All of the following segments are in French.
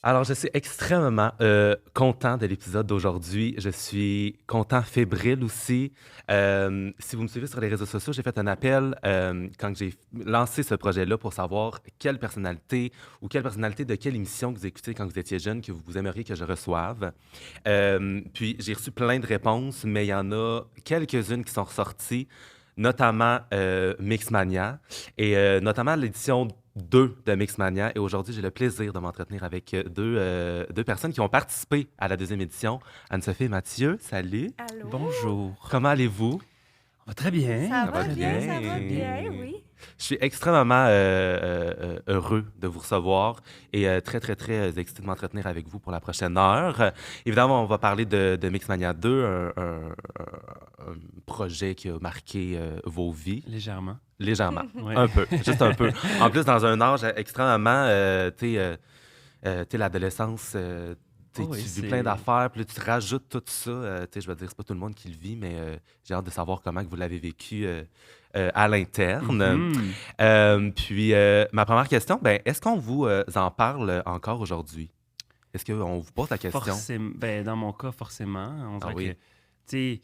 Alors, je suis extrêmement content de l'épisode d'aujourd'hui. Je suis content, fébrile aussi. Si vous me suivez sur les réseaux sociaux, j'ai fait un appel quand j'ai lancé ce projet-là pour savoir quelle personnalité ou quelle personnalité de quelle émission que vous écoutez quand vous étiez jeune que vous aimeriez que je reçoive. Puis, j'ai reçu plein de réponses, mais il y en a quelques-unes qui sont ressorties, notamment Mixmania et notamment l'édition 2 de Mixmania. Et aujourd'hui, j'ai le plaisir de m'entretenir avec deux personnes qui ont participé à la deuxième édition. Anne-Sophie et Mathieu, salut. Allô? Bonjour. Comment allez-vous? Très bien. Ça va va bien, bien. ça va bien, oui. Je suis extrêmement heureux de vous recevoir et très, très, très excité de m'entretenir avec vous pour la prochaine heure. Évidemment, on va parler de Mixmania 2, un projet qui a marqué vos vies. Légèrement. Légèrement, Ouais. un peu, juste un peu. En plus, dans un âge extrêmement, tu sais, l'adolescence, Oh oui, tu vis c'est- plein d'affaires, puis là, tu rajoutes tout ça. Tu sais, je veux dire, c'est pas tout le monde qui le vit, mais j'ai hâte de savoir comment que vous l'avez vécu à l'interne. Mhm. Puis, ma première question, ben, est-ce qu'on vous en parle encore aujourd'hui? Est-ce qu'on vous pose la question? Ben, dans mon cas, forcément. On dirait oui? que, tu sais,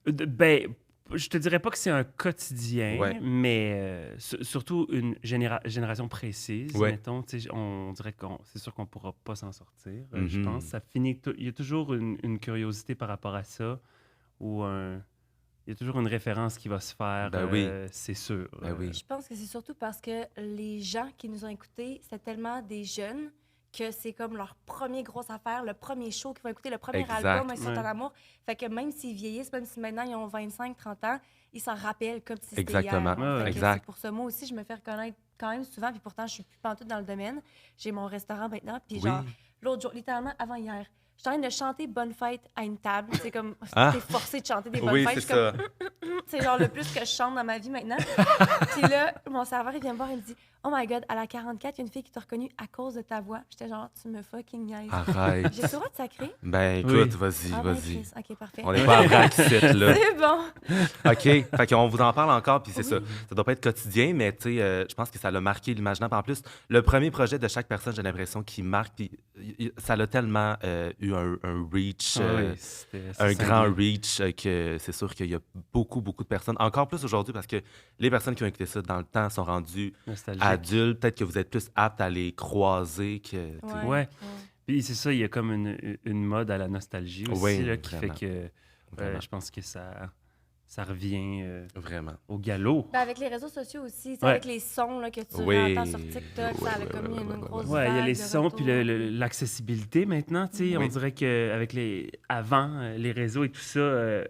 ben, je te dirais pas que c'est un quotidien, Ouais. mais surtout une génération précise, Ouais. mettons. Tu sais, on dirait c'est sûr qu'on pourra pas s'en sortir. Je Mhm. pense. Ça finit. Il y a toujours une curiosité par rapport à ça, ou il y a toujours une référence qui va se faire. Ben oui. C'est sûr. Ben oui. Je pense que c'est surtout parce que les gens qui nous ont écoutés, c'est tellement des jeunes que c'est comme leur première grosse affaire, le premier show qu'ils vont écouter, le premier Exact. album, ils sont Ouais. en amour. Fait que même s'ils vieillissent, même si maintenant ils ont 25, 30 ans, ils s'en rappellent comme si c'était Exactement. hier. Ouais, Fait que exact. c'est pour ça, moi aussi, je me fais reconnaître quand même souvent, puis pourtant, je suis plus pantoute dans le domaine. J'ai mon restaurant maintenant, puis Oui. genre, l'autre jour, littéralement avant hier, je suis en train de chanter Bonne fête à une table. C'est comme, Ah. t'es forcé de chanter des bonnes Oui, fêtes. c'est Je suis comme, ça. c'est genre le plus que je chante dans ma vie maintenant. Puis là, mon serveur, il vient me voir, il me dit Oh my God, à la 44, il y a une fille qui t'a reconnue à cause de ta voix. J'étais genre, tu me fucking niaises. Arrête. J'ai le droit de sacrer? Ben, Oui. écoute, vas-y, Ah, ben, vas-y. Chris. OK, parfait. On n'est pas à vrac ici, là. C'est bon. OK. Fait qu'on vous en parle encore, puis c'est ça. Oui. Ça doit pas être quotidien, mais tu sais, je pense que ça l'a marqué l'imaginaire. Puis en plus, le premier projet de chaque personne, j'ai l'impression qu'il marque, puis ça a tellement eu un reach, un grand reach, que c'est sûr qu'il y a beaucoup, beaucoup de personnes, encore plus aujourd'hui, parce que les personnes qui ont écouté ça dans le temps sont rendues nostalgique. adultes. Peut-être que vous êtes plus aptes à les croiser que... tu sais. Ouais. Puis c'est ça, il y a comme une mode à la nostalgie aussi, Oui, là, qui vraiment. fait que Vraiment. je pense que ça revient Vraiment. au galop. Ben, avec les réseaux sociaux aussi, c'est Ouais. avec les sons là, que tu Oui. entends sur TikTok, ça a Oui, commis oui, une oui, oui, grosse oui. Ouais, il y a vague les de sons, puis retour. l'accessibilité maintenant, tu sais, Oui. on dirait qu'avec avant, les réseaux et tout ça,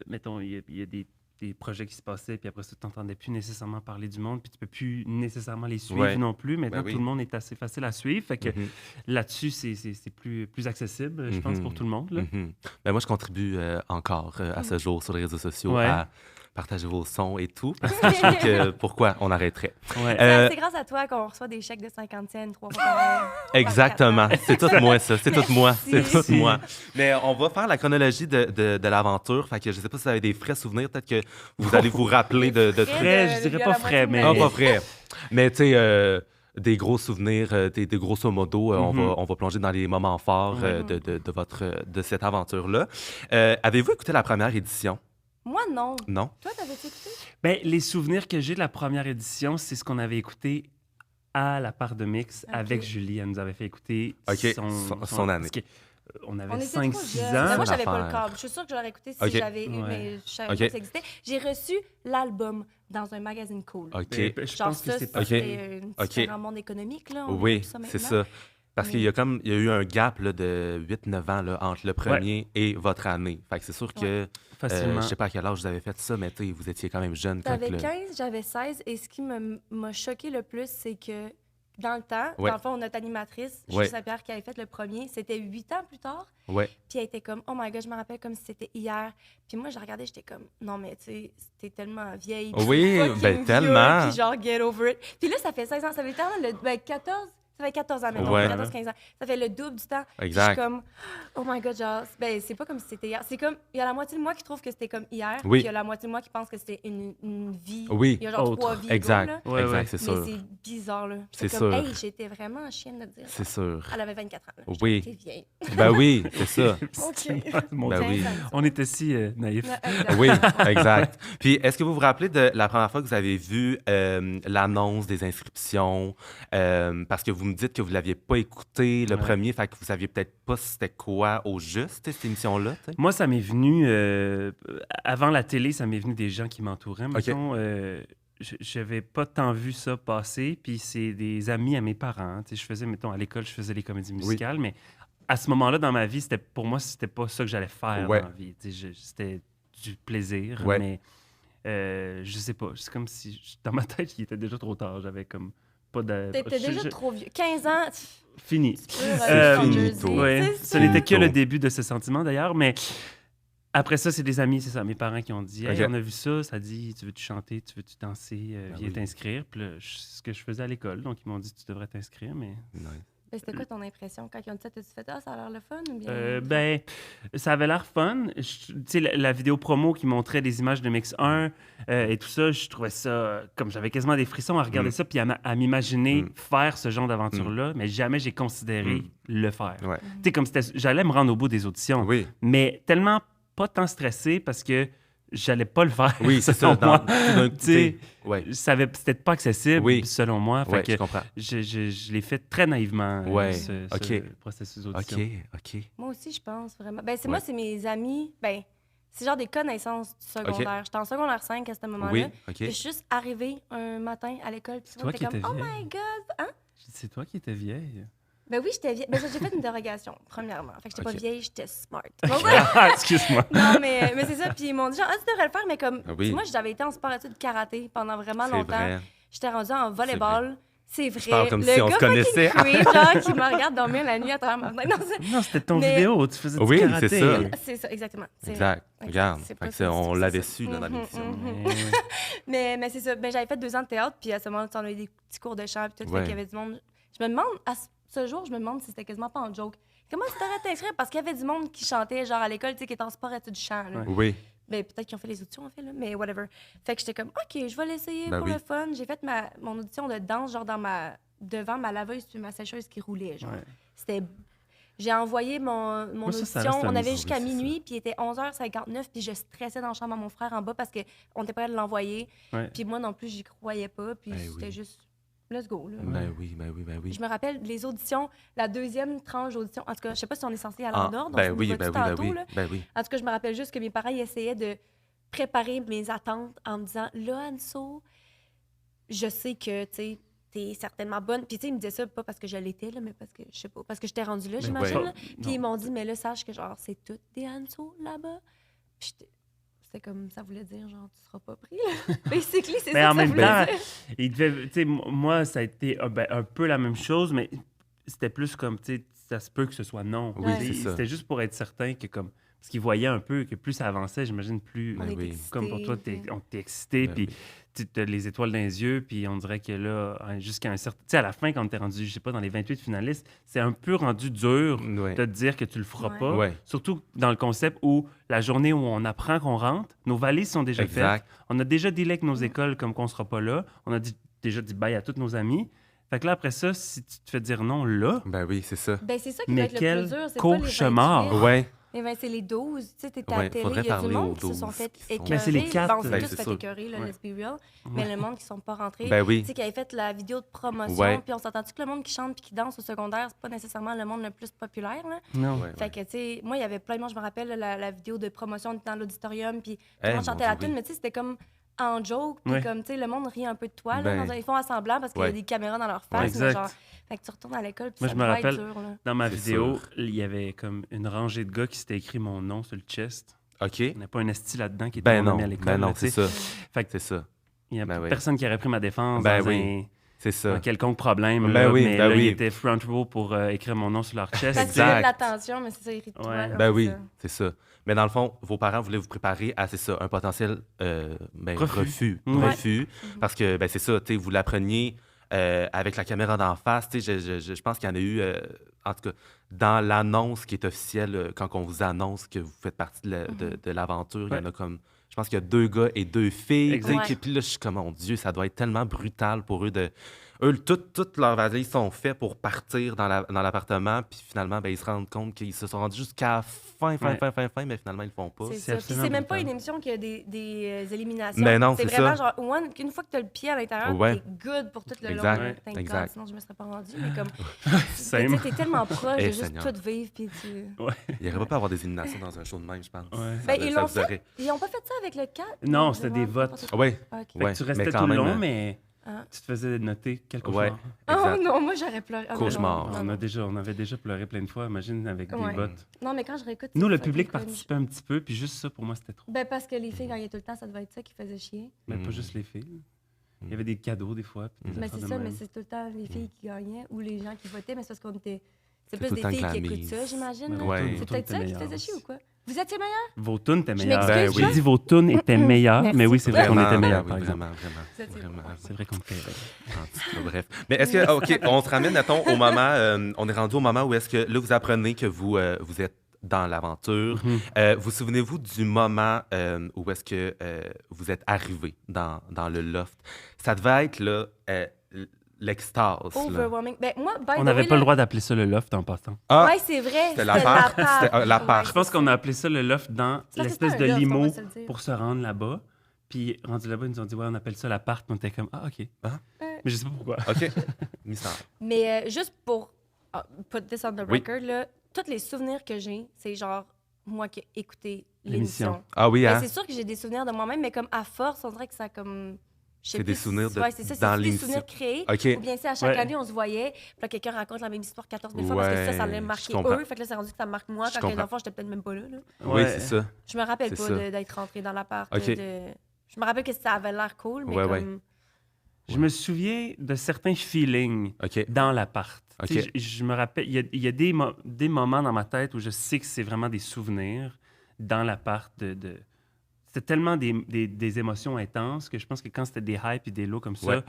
mettons, il y a des projets qui se passaient, puis après ça, tu n'entendais plus nécessairement parler du monde, puis tu peux plus nécessairement les suivre Ouais. non plus. Maintenant, Ben oui. tout le monde est assez facile à suivre, fait que Mhm. là-dessus, c'est plus accessible, je pense, pour tout le monde, là. Mhm. Ben moi, je contribue encore à ce jour sur les réseaux sociaux Ouais. à partager vos sons et tout, parce que je trouve que pourquoi on arrêterait. Ouais. Euh, C'est grâce à toi qu'on reçoit des chèques de 50 cents 3 fois par an. Exactement. C'est tout moi, ça. C'est tout moi. C'est Merci. tout moi. Mais on va faire la chronologie de l'aventure. Fait que je sais pas si vous avez des frais souvenirs. Peut-être que vous allez vous rappeler de Frais trucs. Frais, je de- dirais de pas la frais, moitié de mais... ma Ah, vie. pas vrai. Mais tu sais, des gros souvenirs, des grosso modo, Mhm. on va plonger dans les moments forts Ouais. de cette aventure-là. Avez-vous écouté la première édition? Moi, non. Non? Toi, t'avais-tu écouté? Ben, les souvenirs que j'ai de la première édition, c'est ce qu'on avait écouté à la part de mix Ok. avec Julie. Elle nous avait fait écouter Ok, son année. parce que, on On avait était 5-6 trop jeunes. ans. Mais moi, C'est j'avais pas le l'affaire. câble. Je suis sûre que j'aurais écouté si Ok. j'avais eu, Ouais. mais je savais Ok. pas que ça existait. J'ai reçu l'album dans un magazine cool. OK. Ben, je Genre pense que ça, c'est pas... Ok. c'était un Ok. différent monde économique, là. On Oui, écoute ça c'est maintenant. ça. Parce Mais- qu'il y a eu un gap là, de 8-9 ans là, entre le premier et votre année. Fait que c'est sûr que, Facilement. je sais pas à quel âge vous avez fait ça, mais tu sais, vous étiez quand même jeune quand T'avais le... 15, j'avais 16. Et ce qui m'a choqué le plus, c'est que dans le temps, Ouais. dans le fond, notre animatrice, Ouais. Julie Saint-Pierre, qui avait fait le premier, c'était 8 ans plus tard. Ouais. Puis elle était comme, oh my God, je me rappelle comme si c'était hier. Puis moi, je regardais, j'étais comme, non, mais tu sais, t'es tellement vieille. puis Oui, fucking ben, vieux, tellement. Puis genre, get over it. Puis là, ça fait 16 ans, ça fait tellement ben, 14. Ça fait 14 ans maintenant, Ouais. 14-15 ans. Ça fait le double du temps. Puis Exact. je suis comme, oh my God, genre, ben, c'est pas comme si c'était hier. C'est comme, il y a la moitié de moi qui trouve que c'était comme hier. Oui. Puis il y a la moitié de moi qui pense que c'était une vie. Oui. Il y a genre Autre. 3 vies. Exact. Là. Ouais, exact, ouais. c'est Mais sûr. c'est bizarre, là. C'est J'étais comme, sûr. hey, j'étais vraiment chienne de dire ça. C'est sûr. Elle avait 24 ans, là. Oui. J'étais vieille. Ben oui, c'est ça. OK. Mon Ben Dieu, oui. on était si naïfs. Oui, exact. Puis, est-ce que vous vous rappelez de la première fois que vous avez vu l'annonce des inscriptions? Parce que vous me dites que vous ne l'aviez pas écouté le Ouais. premier, fait que vous saviez peut-être pas c'était quoi au juste, cette émission-là. tu sais? Moi, ça m'est venu, avant la télé, ça m'est venu des gens qui m'entouraient. Mettons, je n'avais pas tant vu ça passer, puis c'est des amis à mes parents. Tu sais, je faisais, mettons, à l'école, je faisais les comédies musicales, mais à ce moment-là, dans ma vie, pour moi, c'était pas ça que j'allais faire Ouais. dans la vie. Tu sais, c'était du plaisir, Ouais. mais je sais pas. C'est comme si, dans ma tête, il était déjà trop tard. J'avais comme pas de... T'étais déjà trop vieux. 15 ans, Fini. tu peux C'est ton finito. jersey. Ouais. C'est Ce ça. n'était que le Finito. début de ce sentiment, d'ailleurs, mais après ça, c'est des amis, c'est ça, mes parents qui ont dit hey, Ok. on a vu ça dit tu veux-tu chanter, tu veux-tu danser, viens oui. t'inscrire. Puis là, ce que je faisais à l'école, donc ils m'ont dit tu devrais t'inscrire, mais Nice. Ben, c'était quoi ton impression quand ils ont dit ça? T'as-tu fait ça a l'air le fun ou bien? ben ça avait l'air fun. Tu sais, la vidéo promo qui montrait des images de Mix 1 et tout ça, je trouvais ça comme j'avais quasiment des frissons à regarder ça puis à m'imaginer faire ce genre d'aventure-là, mais jamais j'ai considéré le faire. Ouais. Tu sais, comme j'allais me rendre au bout des auditions, Oui, mais tellement pas tant stressé parce que j'allais pas le faire. oui, c'est ça. selon moi. D'un Tu sais, ouais, c'était pas accessible, Oui. selon moi. Fait ouais, que je comprends. je l'ai fait très naïvement, Ouais, ce ok. processus OK, d'audition. OK. Moi aussi, je pense vraiment. Ben, Ouais. moi, c'est mes amis. Ben, c'est genre des connaissances du secondaire. J'étais en secondaire 5 à ce moment-là. Oui, OK. Puis je suis juste arrivée un matin à l'école. Puis tout le monde toi qui était comme, étais oh vieille. my God! Hein? C'est toi qui étais vieille. Ben oui, j'étais vieille. Ben, j'ai fait une dérogation, premièrement. Fait que j'étais Ok. pas vieille, j'étais smart. Ah, excuse-moi. Non, mais c'est ça. Puis ils m'ont dit, genre, ah, tu devrais le faire. Mais comme, Ah oui. moi, j'avais été en sport-études karaté pendant vraiment C'est longtemps. vrai. J'étais rendue en volleyball. C'est vrai. parles comme le si on gars se connaissait. fucking creep, genre, qui me regarde dormir la nuit à travers ma fenêtre. Non, Non, c'était ton Mais- vidéo, tu faisais Oui, du karaté. c'est ça. c'est ça, exactement. C'est- Exact. Regarde. C'est Fait pas que ça, on c'est l'avait ça. su là, dans Mhm, l'émission. mhm. Ouais. Mais c'est ça. Ben, j'avais fait 2 ans de théâtre, puis à ce moment-là, on avait des petits cours de chant, puis tout. Ouais. Fait qu'il y avait du monde. Je me demande, ce jour, je me demande si c'était quasiment pas en joke. Comment tu t'aurais t'inscrire? Parce qu'il y avait du monde qui chantait, genre à l'école, tu sais, qui était en sport études du chant. Là. Ouais. Oui. Ben, peut-être qu'ils ont fait les auditions, en fait, là, mais whatever. Fait que j'étais comme, OK, je vais l'essayer Ben pour oui. le fun. J'ai fait mon audition de danse, genre devant ma laveuse puis ma sécheuse qui roulait, genre. Ouais. C'était... J'ai envoyé mon Moi, ça audition, reste on avait amusant, jusqu'à oui, c'est minuit, puis il était 11h59, puis je stressais dans la chambre à mon frère en bas parce qu'on était prêt de l'envoyer. Ouais. Puis moi non plus, j'y croyais pas, puis Ben c'était oui. juste, let's go, là. Ben oui, ben oui, ben oui. Je me rappelle les auditions, la deuxième tranche d'audition. En tout cas, je sais pas si on est censé aller en ordre. ben on se oui, voit-tu ben oui, ben tantôt, oui. là? Ben oui. En tout cas, je me rappelle juste que mes parents ils essayaient de préparer mes attentes en me disant là, Anso, je sais que tu sais, t'es certainement bonne. Puis tu sais, ils me disaient ça pas parce que je l'étais, là, mais parce que je sais pas, parce que j'étais rendue là, Mais j'imagine. ouais. là. Non. Puis ils m'ont dit mais là, sache que genre c'est toutes des Anso là-bas. Puis c'était comme ça voulait dire genre tu seras pas pris. Là. Basically, c'est Mais ça en que ça même voulait temps, dire. il devait, tu sais, moi, ça a été un peu la même chose, mais c'était plus comme, tu sais, ça se peut que ce soit non. Oui, Tu sais, c'est ça. C'était juste pour être certain que, comme, parce qu'ils voyaient un peu que plus ça avançait, j'imagine, plus, On Ben est oui. excités, comme pour toi, puis- on t'es excité, Ben puis oui. tu as les étoiles dans les yeux, puis on dirait que là, jusqu'à un certain... Tu sais, à la fin, quand t'es rendu, je sais pas, dans les 28 finalistes, c'est un peu rendu dur Ouais. de te dire que tu le feras Ouais. pas. Ouais. Surtout dans le concept où la journée où on apprend qu'on rentre, nos valises sont déjà Exact. faites. On a déjà dealé avec nos écoles comme qu'on sera pas là. On a déjà dit bye à tous nos amis. Fait que là, après ça, si tu te fais dire non là, Ben oui, c'est ça. Ben c'est ça qui Mais va être le quel plus dur, c'est pas les cauchemar. 28. Ouais. Eh ben, c'est les 12. Tu sais, t'es à Ouais, la télé, faudrait il y a du parler monde aux qui se sont 12 fait qui sont- écœurer. Mais c'est les quatre. Bon, on s'est Ben, tous c'est fait sûr. écœurer, là, Ouais. let's be real. Mais le monde qui sont pas rentrés, Ben oui. tu sais, qui avait fait la vidéo de promotion, Ouais. puis on s'entend-tu que le monde qui chante puis qui danse au secondaire, c'est pas nécessairement le monde le plus populaire, là? non. Ouais, Fait que, tu sais, moi, il y avait plein de monde, je me rappelle, la vidéo de promotion, on était dans l'auditorium, puis tout Eh, le monde chantait mon la Dieu, tune, oui. mais tu sais, c'était comme en joke, puis Ouais. comme, tu sais, le monde rit un peu de toi, là, Ben, ils font à semblant parce qu'il y a ouais. des caméras dans leur Ouais, face, mais exact. genre, fait que tu retournes à l'école, puis Moi, ça je me doit rappelle- être dur, là. Dans ma C'est vidéo, sûr. il y avait comme une rangée de gars qui s'étaient écrit mon nom sur le chest. OK. Il n'y a pas un esti là-dedans qui était Ben mon non, ami à l'école. ben non, là, tu c'est sais. ça. Fait que C'est ça. il n'y a Ben oui. personne qui aurait pris ma défense Ben dans oui. C'est ça. un quelconque problème. Ben là, oui, mais ben là, oui. il était front row pour écrire mon nom sur leur chest. Parce qu'il y a de Exact. l'attention, mais c'est ça, il rit de toi. Ouais. là, Ben c'est oui, ça. c'est ça. Mais dans le fond, vos parents voulaient vous préparer à, c'est ça, un potentiel refus. Ouais. Refus. Parce que, ben, c'est ça, tu sais, vous l'appreniez avec la caméra d'en face. Tu sais, je pense qu'il y en a eu, en tout cas, dans l'annonce qui est officielle, quand on vous annonce que vous faites partie de l'aventure, il y en a comme, je pense qu'il y a 2 gars et 2 filles. tu sais, Exact. Puis là, je suis comme, mon Dieu, ça doit être tellement brutal pour eux de. eux, toutes leurs valises sont faites pour partir dans l'appartement, puis finalement, ben, ils se rendent compte qu'ils se sont rendus jusqu'à la fin, mais finalement, ils le font pas. C'est ça. Puis absolument c'est même pas brutal. une émission qui a des éliminations. Mais non, c'est c'est vraiment ça. genre, une fois que tu as le pied à l'intérieur, Ouais. t'es good pour tout le Exact. long. Thank God, Exact. sinon je me serais pas rendue. Mais comme, Same. tu sais, t'es tellement proche Eh, de juste Seigneur. tout vivre. Puis tu... Il n'y aurait pas pu avoir des éliminations dans un show de même, je pense. Ouais. Ça, Ben, ils ça l'ont vous fait. aurait- Ils ont pas fait ça avec le 4? Non, c'était des votes. Oui. Ok. Fait que tu restais mais tout quand le même, long, mais Ah. tu te faisais noter quelque Ouais. chose. Oh Exact. non, moi j'aurais pleuré. Ah, non, Cauchemar. non, non. On avait déjà pleuré plein de fois, imagine, avec des Ouais. votes. Non, mais quand je réécoute. Nous, c'est le fucking public cringe. participait un petit peu, puis juste ça, pour moi, c'était trop. Ben, parce que les filles gagnaient tout le temps, ça devait être ça qui faisait chier. Mais Mm. pas juste les filles. Il y avait des cadeaux, des fois. Puis des Mais affaires c'est de ça, même. mais c'est tout le temps les filles qui gagnaient ou les gens qui votaient, mais c'est parce qu'on était. C'est C'est plus tout le des temps filles que la qui écoutent mise. ça, j'imagine. là. Ouais. C'est peut-être ça qui faisait chier ou quoi? Vous étiez meilleurs? Vos tunes étaient Je meilleures. m'excuse, J'ai oui. dit vos tunes étaient meilleures, Merci. mais oui, c'est vrai qu'on Vraiment, était meilleurs, oui, par exemple. vraiment. Vous étiez Vraiment. C'est vrai qu'on était. En tout cas, bref. Mais est-ce que, OK, on se ramène, mettons, au moment, on est rendu au moment où est-ce que, là, vous apprenez que vous êtes dans l'aventure. Vous souvenez-vous du moment où est-ce que vous êtes arrivé dans le loft? Ça devait être, là, l'extase. là. Overwhelming. Ben, moi, by On the n'avait way, pas le là- droit d'appeler ça le loft en passant. Ah, Ouais, c'est vrai. C'était l'appart. C'était l'appart. Je pense qu'on a appelé ça le loft dans C'est parce que l'espèce c'est de un loft, on limo va se le dire. pour se rendre là-bas. Puis rendu là-bas, ils nous ont dit, ouais, on appelle ça l'appart. Puis on était comme, ah, OK. Ah. Mais je sais pas pourquoi. OK. Mystère. Mais juste pour put this on the Oui. record, là, tous les souvenirs que j'ai, c'est genre moi qui ai écouté L'émission. l'émission. Ah oui, Ben, hein? c'est sûr que j'ai des souvenirs de moi-même, mais comme à force, on dirait que ça comme. je sais C'est des plus souvenirs de- ouais, c'est ça, dans c'est des l'émission. souvenirs créés. OK. Ou bien, c'est à chaque Ouais. année, on se voyait. Puis là, quelqu'un raconte la même histoire 14 000 fois parce que Ouais, ça allait je marquer comprends. eux. Fait que là, c'est rendu que ça me marque moi. Je Quand comprends. les enfants, j'étais peut-être même pas là. Oui, Ouais. c'est ça. Je me rappelle C'est pas ça. d'être rentrée dans l'appart. OK. Je me rappelle que ça avait l'air cool, mais Ouais, ouais. comme. Je me souviens de certains feelings OK. dans l'appart. OK. Tu sais, je me rappelle, il y a des moments dans ma tête où je sais que c'est vraiment des souvenirs dans l'appart C'était tellement des émotions intenses que je pense que quand c'était des highs et des lows comme ça, Ouais.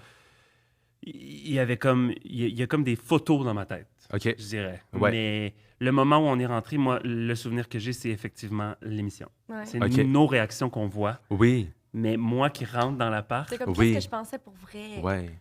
il y avait comme il y a comme des photos dans ma tête, OK. je dirais. Ouais. Mais le moment où on est rentré, moi, le souvenir que j'ai, c'est effectivement l'émission. Ouais. C'est OK. nos réactions qu'on voit. Oui. Mais moi qui rentre dans l'appart, C'est comme Oui. qu'est-ce que je pensais pour vrai. Ouais.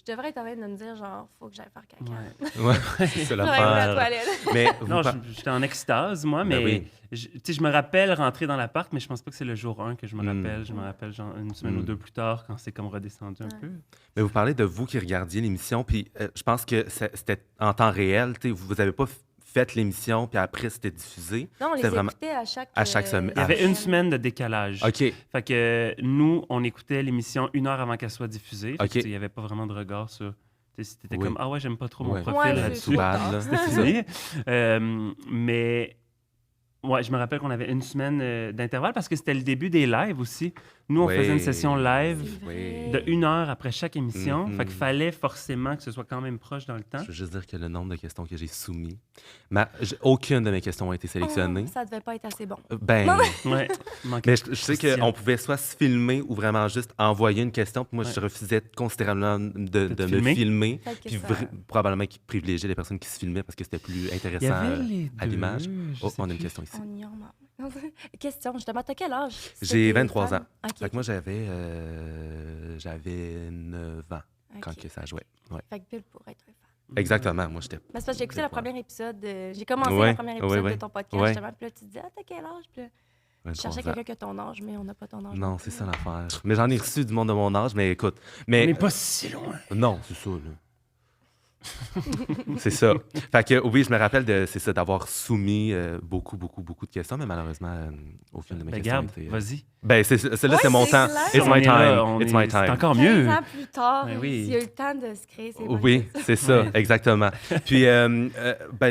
Je devrais être en train de me dire, genre, faut que j'aille faire caca. ouais. Ouais. C'est Faudrait aller à la l'affaire. toilette. Mais vous Non, par- j'étais en extase, moi, mais Ben oui. tu sais, je me rappelle rentrer dans l'appart, mais je pense pas que c'est le jour 1 que je me Mm. rappelle. Je me rappelle genre une semaine ou deux plus tard, quand c'est comme redescendu un Ouais. peu. Mais vous parlez de vous qui regardiez l'émission, puis je pense que c'était en temps réel. Tu sais, vous n'avez pas fait l'émission, puis après, c'était diffusé. Non, on les C'était vraiment- écoutait à chaque semaine. Il y avait une semaine de décalage. OK. Fait que nous, on écoutait l'émission 1 heure avant qu'elle soit diffusée. Fait que, OK. tu sais, il n'y avait pas vraiment de regard sur... tu sais, si t'étais Oui. comme « Ah ouais, j'aime pas trop Ouais. mon profil Ouais, là-dessus. c'est Bad, là. C'était fini. Mais ouais, je me rappelle qu'on avait une semaine d'intervalle parce que c'était le début des lives aussi. Nous, on Oui. faisait une session live C'est Oui. vrai. de 1 heure après chaque émission. Mhm. Fait qu'il fallait forcément que ce soit quand même proche dans le temps. Je veux juste dire que le nombre de questions que j'ai soumis, aucune de mes questions a été sélectionnée. Oh, ça devait pas être assez bon. Ben, Ouais. manquait mais de je sais question. qu'on pouvait soit se filmer ou vraiment juste envoyer une question. Puis moi, je Ouais. refusais considérablement de te me filmer? filmer. Peut-être que Puis ça- probablement qu'ils privilégiaient les personnes qui se filmaient parce que c'était plus Il y intéressant avait les à l'image. deux, je Oh, sais on a une plus. question ici. On ignore, Question, justement, t'as quel âge? J'ai C'était 23 fan? ans. OK. Fait que moi, j'avais 9 ans quand OK. que ça jouait. Ouais. Fait que pile pour être un fan. Exactement, moi, j'étais... Mais c'est parce que j'ai écouté le D'accord. premier épisode. J'ai commencé Ouais, le premier épisode ouais, de ton podcast, ouais. justement. Puis là, tu te dis, ah, t'as quel âge? Puis là, tu 23 cherchais ans. quelqu'un qui a ton âge, mais on n'a pas ton âge. Non, plus. c'est ça l'affaire. Mais j'en ai reçu du monde de mon âge, mais écoute. On Mais n'est pas si loin. non, c'est ça, là. C'est ça. Fait que oui, je me rappelle c'est ça, d'avoir soumis beaucoup de questions, mais malheureusement, aucune de mes Ben, questions garde, était... vas-y. Ben, celle-là, Ouais, c'est mon c'est temps. clair. It's On my est là, time. on It's est- my C'est time. encore 15 mieux. ans plus tard, Ben oui. s'il y a eu le temps de se créer, c'est bon. Oui, c'est ça, Ouais. exactement. Puis, ben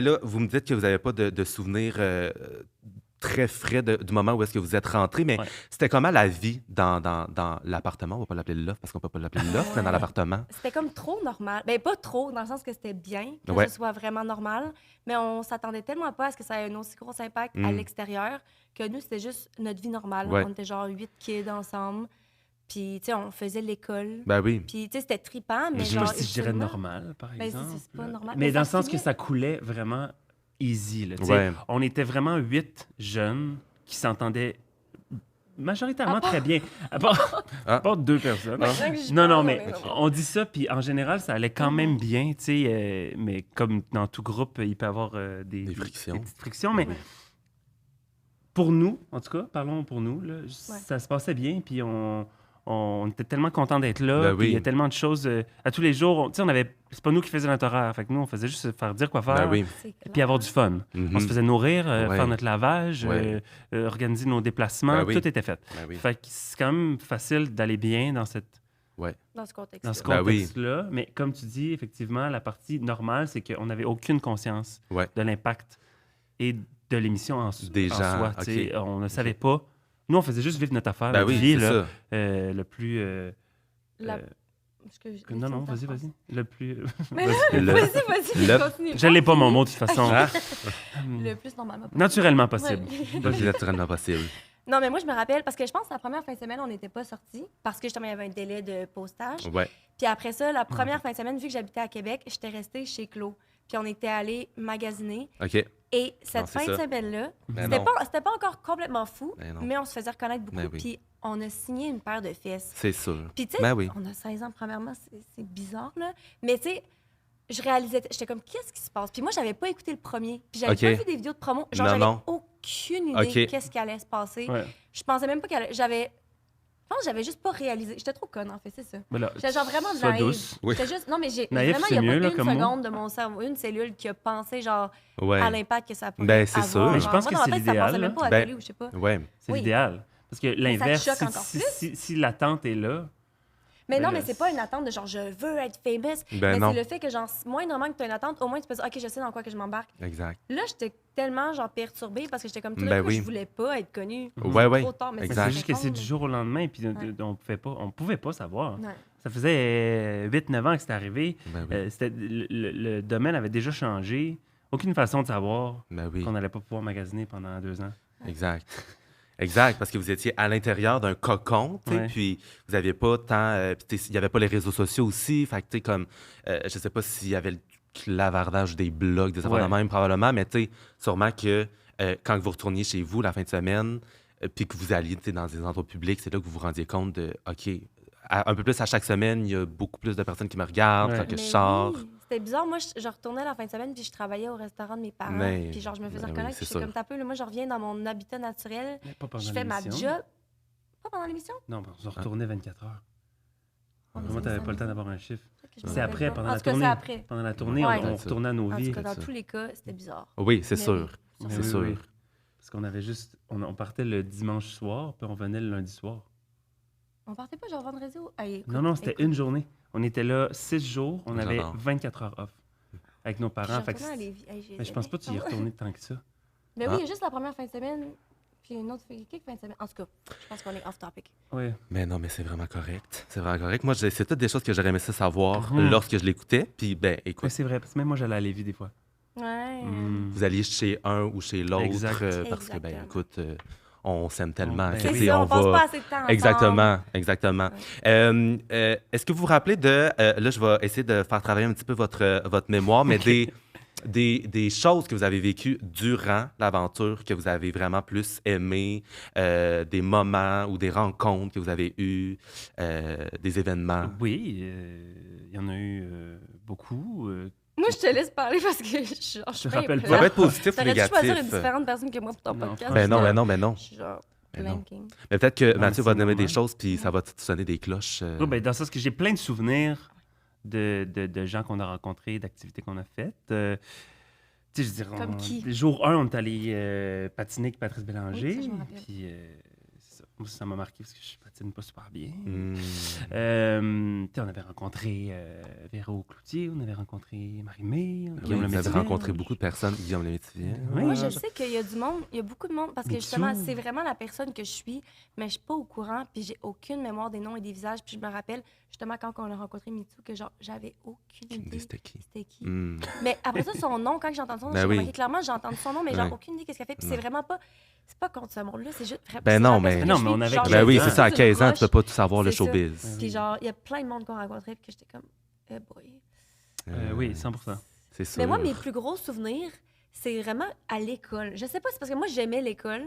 là, vous me dites que vous n'avez pas de souvenirs très frais du moment où est-ce que vous êtes rentré, mais Ouais. c'était comment la vie dans l'appartement? On va pas l'appeler le loft parce qu'on peut pas l'appeler le loft, mais dans l'appartement. C'était comme trop normal. Ben, pas trop, dans le sens que c'était bien que Ouais. ce soit vraiment normal, mais on s'attendait tellement pas à ce que ça ait un aussi gros impact à Mm. l'extérieur que nous, c'était juste notre vie normale. Ouais. On était genre 8 kids ensemble, puis, tu sais, on faisait l'école. Ben oui. Puis, tu sais, c'était trippant, mais Je sais genre. pas si je dirais ultimement- normal, par Ben, exemple. c'est pas normal. Mais Mais dans le ça sens que filait. ça coulait vraiment easy. Là, tu sais. Ouais. On était vraiment 8 jeunes qui s'entendaient majoritairement très bien. À part 2 personnes. Non, mais on dit ça, puis en général, ça allait quand même bien, tu sais. Mais comme dans tout groupe, il peut y avoir des frictions. des petites frictions, mais pour nous, en tout cas, parlons pour nous, là, ça se passait bien, puis on était tellement contents d'être là, puis il y a tellement de choses. À tous les jours, tu sais, c'est pas nous qui faisions notre horaire, fait que nous, on faisait juste se faire dire quoi faire, puis avoir du fun. On se faisait nourrir, faire notre lavage, organiser nos déplacements, tout était fait. Fait que c'est quand même facile d'aller bien dans ce contexte-là. Mais comme tu dis, effectivement, la partie normale, c'est qu'on n'avait aucune conscience de l'impact et de l'émission en soi. On ne savait pas. Nous, on faisait juste vivre notre affaire, notre vie, là, le plus... Non, vas-y. Le plus... Vas-y, continue. Je l'ai pas, mon mot, de toute façon. Le plus normalement possible. Naturellement possible. Naturellement possible. Non, mais moi, je me rappelle, parce que je pense que la première fin de semaine, on n'était pas sortis, parce que justement, il y avait un délai de postage. Puis après ça, la première fin de semaine, vu que j'habitais à Québec, j'étais restée chez Claude. Puis on était allés magasiner. OK. Et cette fin de semaine-là, c'était pas encore complètement fou, mais on se faisait reconnaître beaucoup. Puis on a signé une paire de fesses. C'est sûr. Puis tu sais, on a 16 ans, premièrement, c'est bizarre, là. Mais tu sais, je réalisais, j'étais comme, qu'est-ce qui se passe? Puis moi, j'avais pas écouté le premier. Puis j'avais pas vu des vidéos de promo. Genre, j'avais aucune idée qu'est-ce qui allait se passer. Je pensais même pas je pense que j'avais juste pas réalisé. J'étais trop conne, en fait, c'est ça. J'étais genre vraiment naïve. J'étais juste... Non, mais vraiment, il y a pas une seconde de mon cerveau, une cellule qui a pensé, genre, à l'impact que ça pourrait c'est avoir. sûr. Mais je pense que c'est l'idéal. Ça pensait même pas à la télé ou je sais pas. C'est l'idéal. Parce que l'inverse, si l'attente est là... Mais non, mais c'est pas une attente de genre, je veux être famous. Mais c'est le fait que, genre, moindrement que tu as une attente, au moins tu peux dire, OK, je sais dans quoi que je m'embarque. Exact. Là, j'étais tellement, genre, perturbée parce que j'étais comme tout d'un coup, je voulais pas être connue. Trop tard. Mais c'est juste que c'est du jour au lendemain, puis on pouvait pas savoir. Ça faisait 8-9 ans que c'était arrivé. Le domaine avait déjà changé. Aucune façon de savoir qu'on n'allait pas pouvoir magasiner pendant 2 ans. Exact, parce que vous étiez à l'intérieur d'un cocon, puis vous n'aviez pas tant... il n'y avait pas les réseaux sociaux aussi, fait que, comme, je sais pas s'il y avait le clavardage des blogs, des affaires de même, probablement, mais sûrement que quand vous retourniez chez vous la fin de semaine, puis que vous alliez dans des endroits publics, c'est là que vous vous rendiez compte de, OK, un peu plus à chaque semaine, il y a beaucoup plus de personnes qui me regardent, fait que je sors... C'était bizarre. Moi, je retournais la fin de semaine, puis je travaillais au restaurant de mes parents. Puis genre, je me faisais reconnaître. Puis j'étais comme t'as peu. Moi, je reviens dans mon habitat naturel. Je fais ma job. Pas pendant l'émission? Non, on se retournait 24 heures. Moi, t'avais pas le temps d'avoir un chiffre. C'est après, pendant la tournée. Pendant la tournée, on retournait à nos vies. En tout cas, dans tous les cas, c'était bizarre. Oui, c'est sûr. C'est sûr. Parce qu'on avait juste... On partait le dimanche soir, puis on venait le lundi soir. On partait pas genre vendredi ou... Non, c'était une journée. On était là 6 jours, on avait 24 heures off avec nos parents. Mais je pense pas que tu y es retourné tant que ça. Mais oui, il y a juste la première fin de semaine, puis une autre fin de semaine. En tout cas, je pense qu'on est off-topic. Oui. Mais non, mais c'est vraiment correct. C'est vraiment correct. Moi, c'est toutes des choses que j'aurais aimé ça savoir lorsque je l'écoutais. Puis, écoute. C'est vrai, parce que même moi, j'allais à Lévis des fois. Vous alliez chez un ou chez l'autre parce que, écoute... on s'aime tellement. C'est ça, on passe pas assez de temps Exactement. Est-ce que vous vous rappelez de... là, je vais essayer de faire travailler un petit peu votre mémoire, mais des choses que vous avez vécues durant l'aventure que vous avez vraiment plus aimées, des moments ou des rencontres que vous avez eues, des événements? Oui, il y en a eu beaucoup. Moi, je te laisse parler parce que je suis rappelle pas. Ça va être positif ou négatif? Tu choisir une différente personne que moi pour ton podcast. Ben non. Je suis genre blanking. Mais peut-être que Mathieu va nommer des choses puis ça va sonner des cloches. Oui, dans le sens que j'ai plein de souvenirs de gens qu'on a rencontrés, d'activités qu'on a faites. Tu sais, je dirais... Comme qui? Jour 1, on est allé patiner avec Patrice Bélanger. Oui, ça, je me rappelle. Puis... Moi, ça m'a marqué parce que je patine pas super bien. On avait rencontré Véro Cloutier, on avait rencontré Marie-Mé, Guillaume Lemaitre. Vous avez rencontré beaucoup de personnes, Guillaume Lemaitre. Moi, je sais qu'il y a du monde, il y a beaucoup de monde, parce que justement, c'est vraiment la personne que je suis, mais je suis pas au courant, puis j'ai aucune mémoire des noms et des visages. Puis je me rappelle, justement, quand on a rencontré Mitsou, que genre, j'avais aucune idée c'était qui. Mais après ça, son nom, quand j'ai entendu son nom, j'ai remarqué clairement, j'ai entendu son nom, mais genre, aucune idée qu'est-ce qu'elle fait. Puis c'est vraiment pas... C'est pas contre ce monde-là, c'est juste... Mais on avait... c'est ça, à 15 ans, tu peux pas tout savoir, le showbiz. Puis genre, il y a plein de monde qu'on rencontrait, puis que j'étais comme, boy. Oui, 100%. C'est sûr. Mais moi, mes plus gros souvenirs, c'est vraiment à l'école. Je sais pas, c'est parce que moi, j'aimais l'école,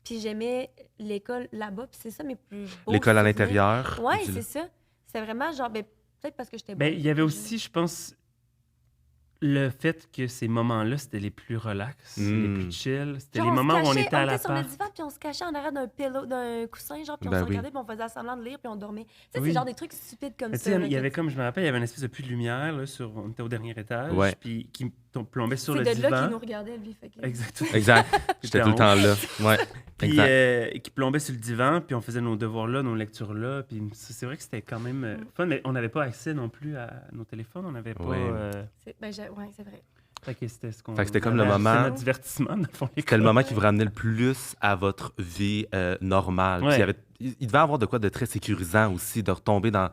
Puis j'aimais l'école là-bas. Puis c'est ça mes plus beaux L'école à souvenirs. l'intérieur. Ouais, c'est ça. C'est vraiment genre, peut-être parce que j'étais bonne. Il y avait aussi, je pense, le fait que ces moments-là, c'était les plus relax, les plus chill. C'était Genre, les moments où on on était à la sur le part. divan, puis on se cachait en arrière d'un coussin, genre, puis on Ben se oui. regardait, puis on faisait semblant de lire, puis on dormait. Tu sais, Oui. c'est genre des trucs stupides comme Mais tu ça. sais, là, il y avait que- comme, je me rappelle, il y avait une espèce de puits de lumière, là, on était au dernier étage, Ouais. puis qui plombait sur C'est le de divan. là qu'il nous regardait, lui. Fait que... Exactement. Exact. J'étais tout le temps là. Ouais. Puis Exact. qui plombait sur le divan, puis on faisait nos devoirs là, nos lectures là. Puis c'est vrai que c'était quand même fun, mais on n'avait pas accès non plus à nos téléphones. On n'avait pas. Oui. Ouais, c'est vrai. Fait que c'était ce qu'on. Fait que c'était comme le avait, moment- c'était notre divertissement, dans le fond. C'était le moment qui vous ramenait le plus à votre vie normale. Puis Ouais. il devait y avoir de quoi de très sécurisant aussi, de retomber dans...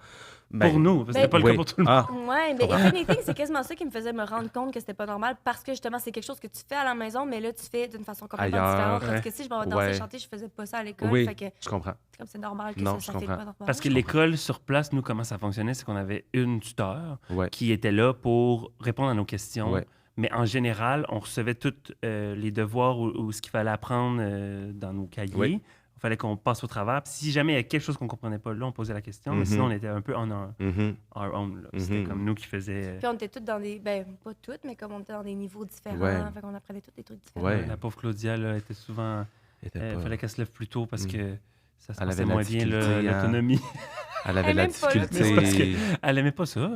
Pour nous, parce que c'était pas le oui. cas pour tout le monde. Ah, Ouais, mais if anything, c'est quasiment ça qui me faisait me rendre compte que c'était pas normal parce que justement, c'est quelque chose que tu fais à la maison, mais là, tu fais d'une façon complètement Ailleurs. différente. Parce Ouais. que si je m'en vais danser, Ouais. chanter, je faisais pas ça à l'école. oui, Fait que je comprends. c'est comme c'est normal que Non, ça je fait comprends. pas normal. Parce que l'école sur place, nous, comment ça fonctionnait, c'est qu'on avait une tuteur Ouais. qui était là pour répondre à nos questions. Ouais. Mais en général, on recevait tous les devoirs ou ce qu'il fallait apprendre dans nos cahiers. Oui. Il fallait qu'on passe au travers. Puis si jamais il y a quelque chose qu'on ne comprenait pas, là, on posait la question. Mais Mhm. sinon, on était un peu on Mhm. our own. Là. C'était Mhm. comme nous qui faisions Puis on était toutes dans des. Ben, pas toutes, mais comme on était dans des niveaux différents. Ouais. Fait qu'on apprenait tous des trucs différents. Ouais. La pauvre Claudia, là, était souvent... Il était Il pas- fallait qu'elle se lève plus tôt parce Mm. que ça se Elle passait avait de la moins bien, difficulté, hein. l'autonomie. Elle avait Elle de la aime pas là, difficulté. mais c'est parce Elle aimait pas ça.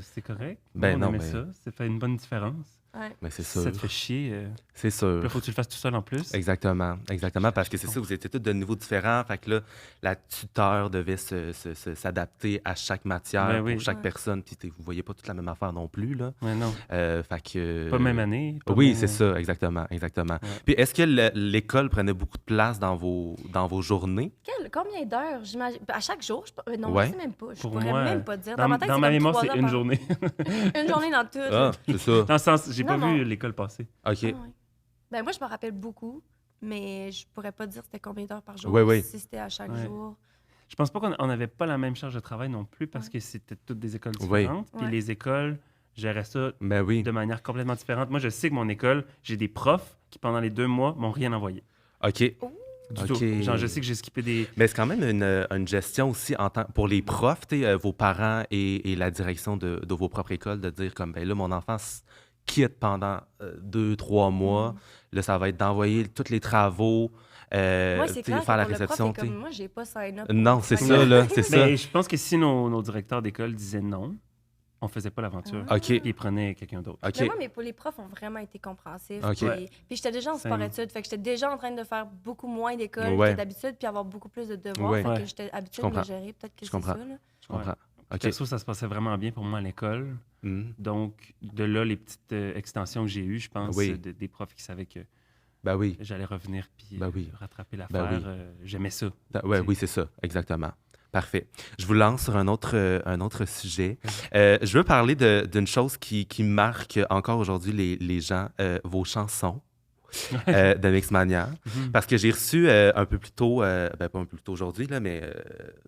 C'était correct. Ben Nous, non, on aimait mais- ça. Ça fait une bonne différence. Ouais. Mais c'est Si sûr. ça te fait chier, C'est sûr. là, faut que tu le fasses tout seul en plus. Exactement, exactement, parce que c'est ça, vous étiez tous de niveaux différents, fait que là, la tuteur devait s'adapter à chaque matière, Ben oui. pour chaque Ouais. personne, puis vous voyez pas toute la même affaire non plus, là. Ouais, non. Fait que... Pas même année. pas Oui, même- c'est ça, exactement, exactement. Ouais. Puis est-ce que l'école prenait beaucoup de place dans vos journées? Combien d'heures? J'imagine. À chaque jour? Non, Ouais. je sais même pas. Je Pour pourrais moi, même pas dire. Dans, ma tête, dans c'est ma comme mémoire, 3 c'est heures une par- journée. Une journée dans tout. Ah, c'est ça. Dans le sens, j'ai pas Non, vu non. l'école passer. OK. Ah ouais. Ben moi, je me rappelle beaucoup, mais je pourrais pas dire c'était combien d'heures par jour. Ouais, ouais. Si c'était à chaque Ouais. jour. Je pense pas qu'on n'avait pas la même charge de travail non plus parce Ouais. que c'était toutes des écoles Ouais. différentes. Puis Ouais. les écoles géraient ça Ben oui. de manière complètement différente. Moi, je sais que mon école, j'ai des profs qui, pendant les 2 mois, m'ont rien envoyé. OK. Du OK. tout. Genre, je sais que j'ai skippé des... Mais c'est quand même une gestion aussi pour les profs, vos parents et la direction de vos propres écoles, de dire comme, ben là, mon enfant quitte pendant 2-3 mois. Là, ça va être d'envoyer tous les travaux, Moi, c'est clair faire la que pour le prof, réception. c'est comme moi, j'ai pas sign up. Non, c'est Fait ça, que- là, c'est ça. Mais je pense que si nos directeurs d'école disaient non, on faisait pas l'aventure. Ah. OK, Puis ils prenaient quelqu'un d'autre. OK. Mais moi, pour les profs ont vraiment été compréhensifs. OK. Puis, Ouais. puis j'étais déjà en Same. sport-études. Fait que j'étais déjà en train de faire beaucoup moins d'école Ouais. que d'habitude, puis avoir beaucoup plus de devoirs. Ouais. Fait Ouais. que j'étais habituée Je de me comprends. gérer. Peut-être que Je c'est comprends. ça. Là. Je comprends. OK. Perso, ça se passait vraiment bien pour moi à l'école. Mhm. Donc, de là, les petites extensions que j'ai eues, je pense, Oui. des profs qui savaient que Ben oui. j'allais revenir puis Ben oui. rattraper l'affaire. Ben oui. J'aimais ça. Ouais, Ok. oui, c'est ça, exactement. Parfait. Je vous lance sur un autre sujet. Je veux parler d'une chose qui marque encore aujourd'hui les gens, vos chansons de Mixmania. Mhm. Parce que j'ai reçu un peu plus tôt, pas un peu plus tôt aujourd'hui, là, mais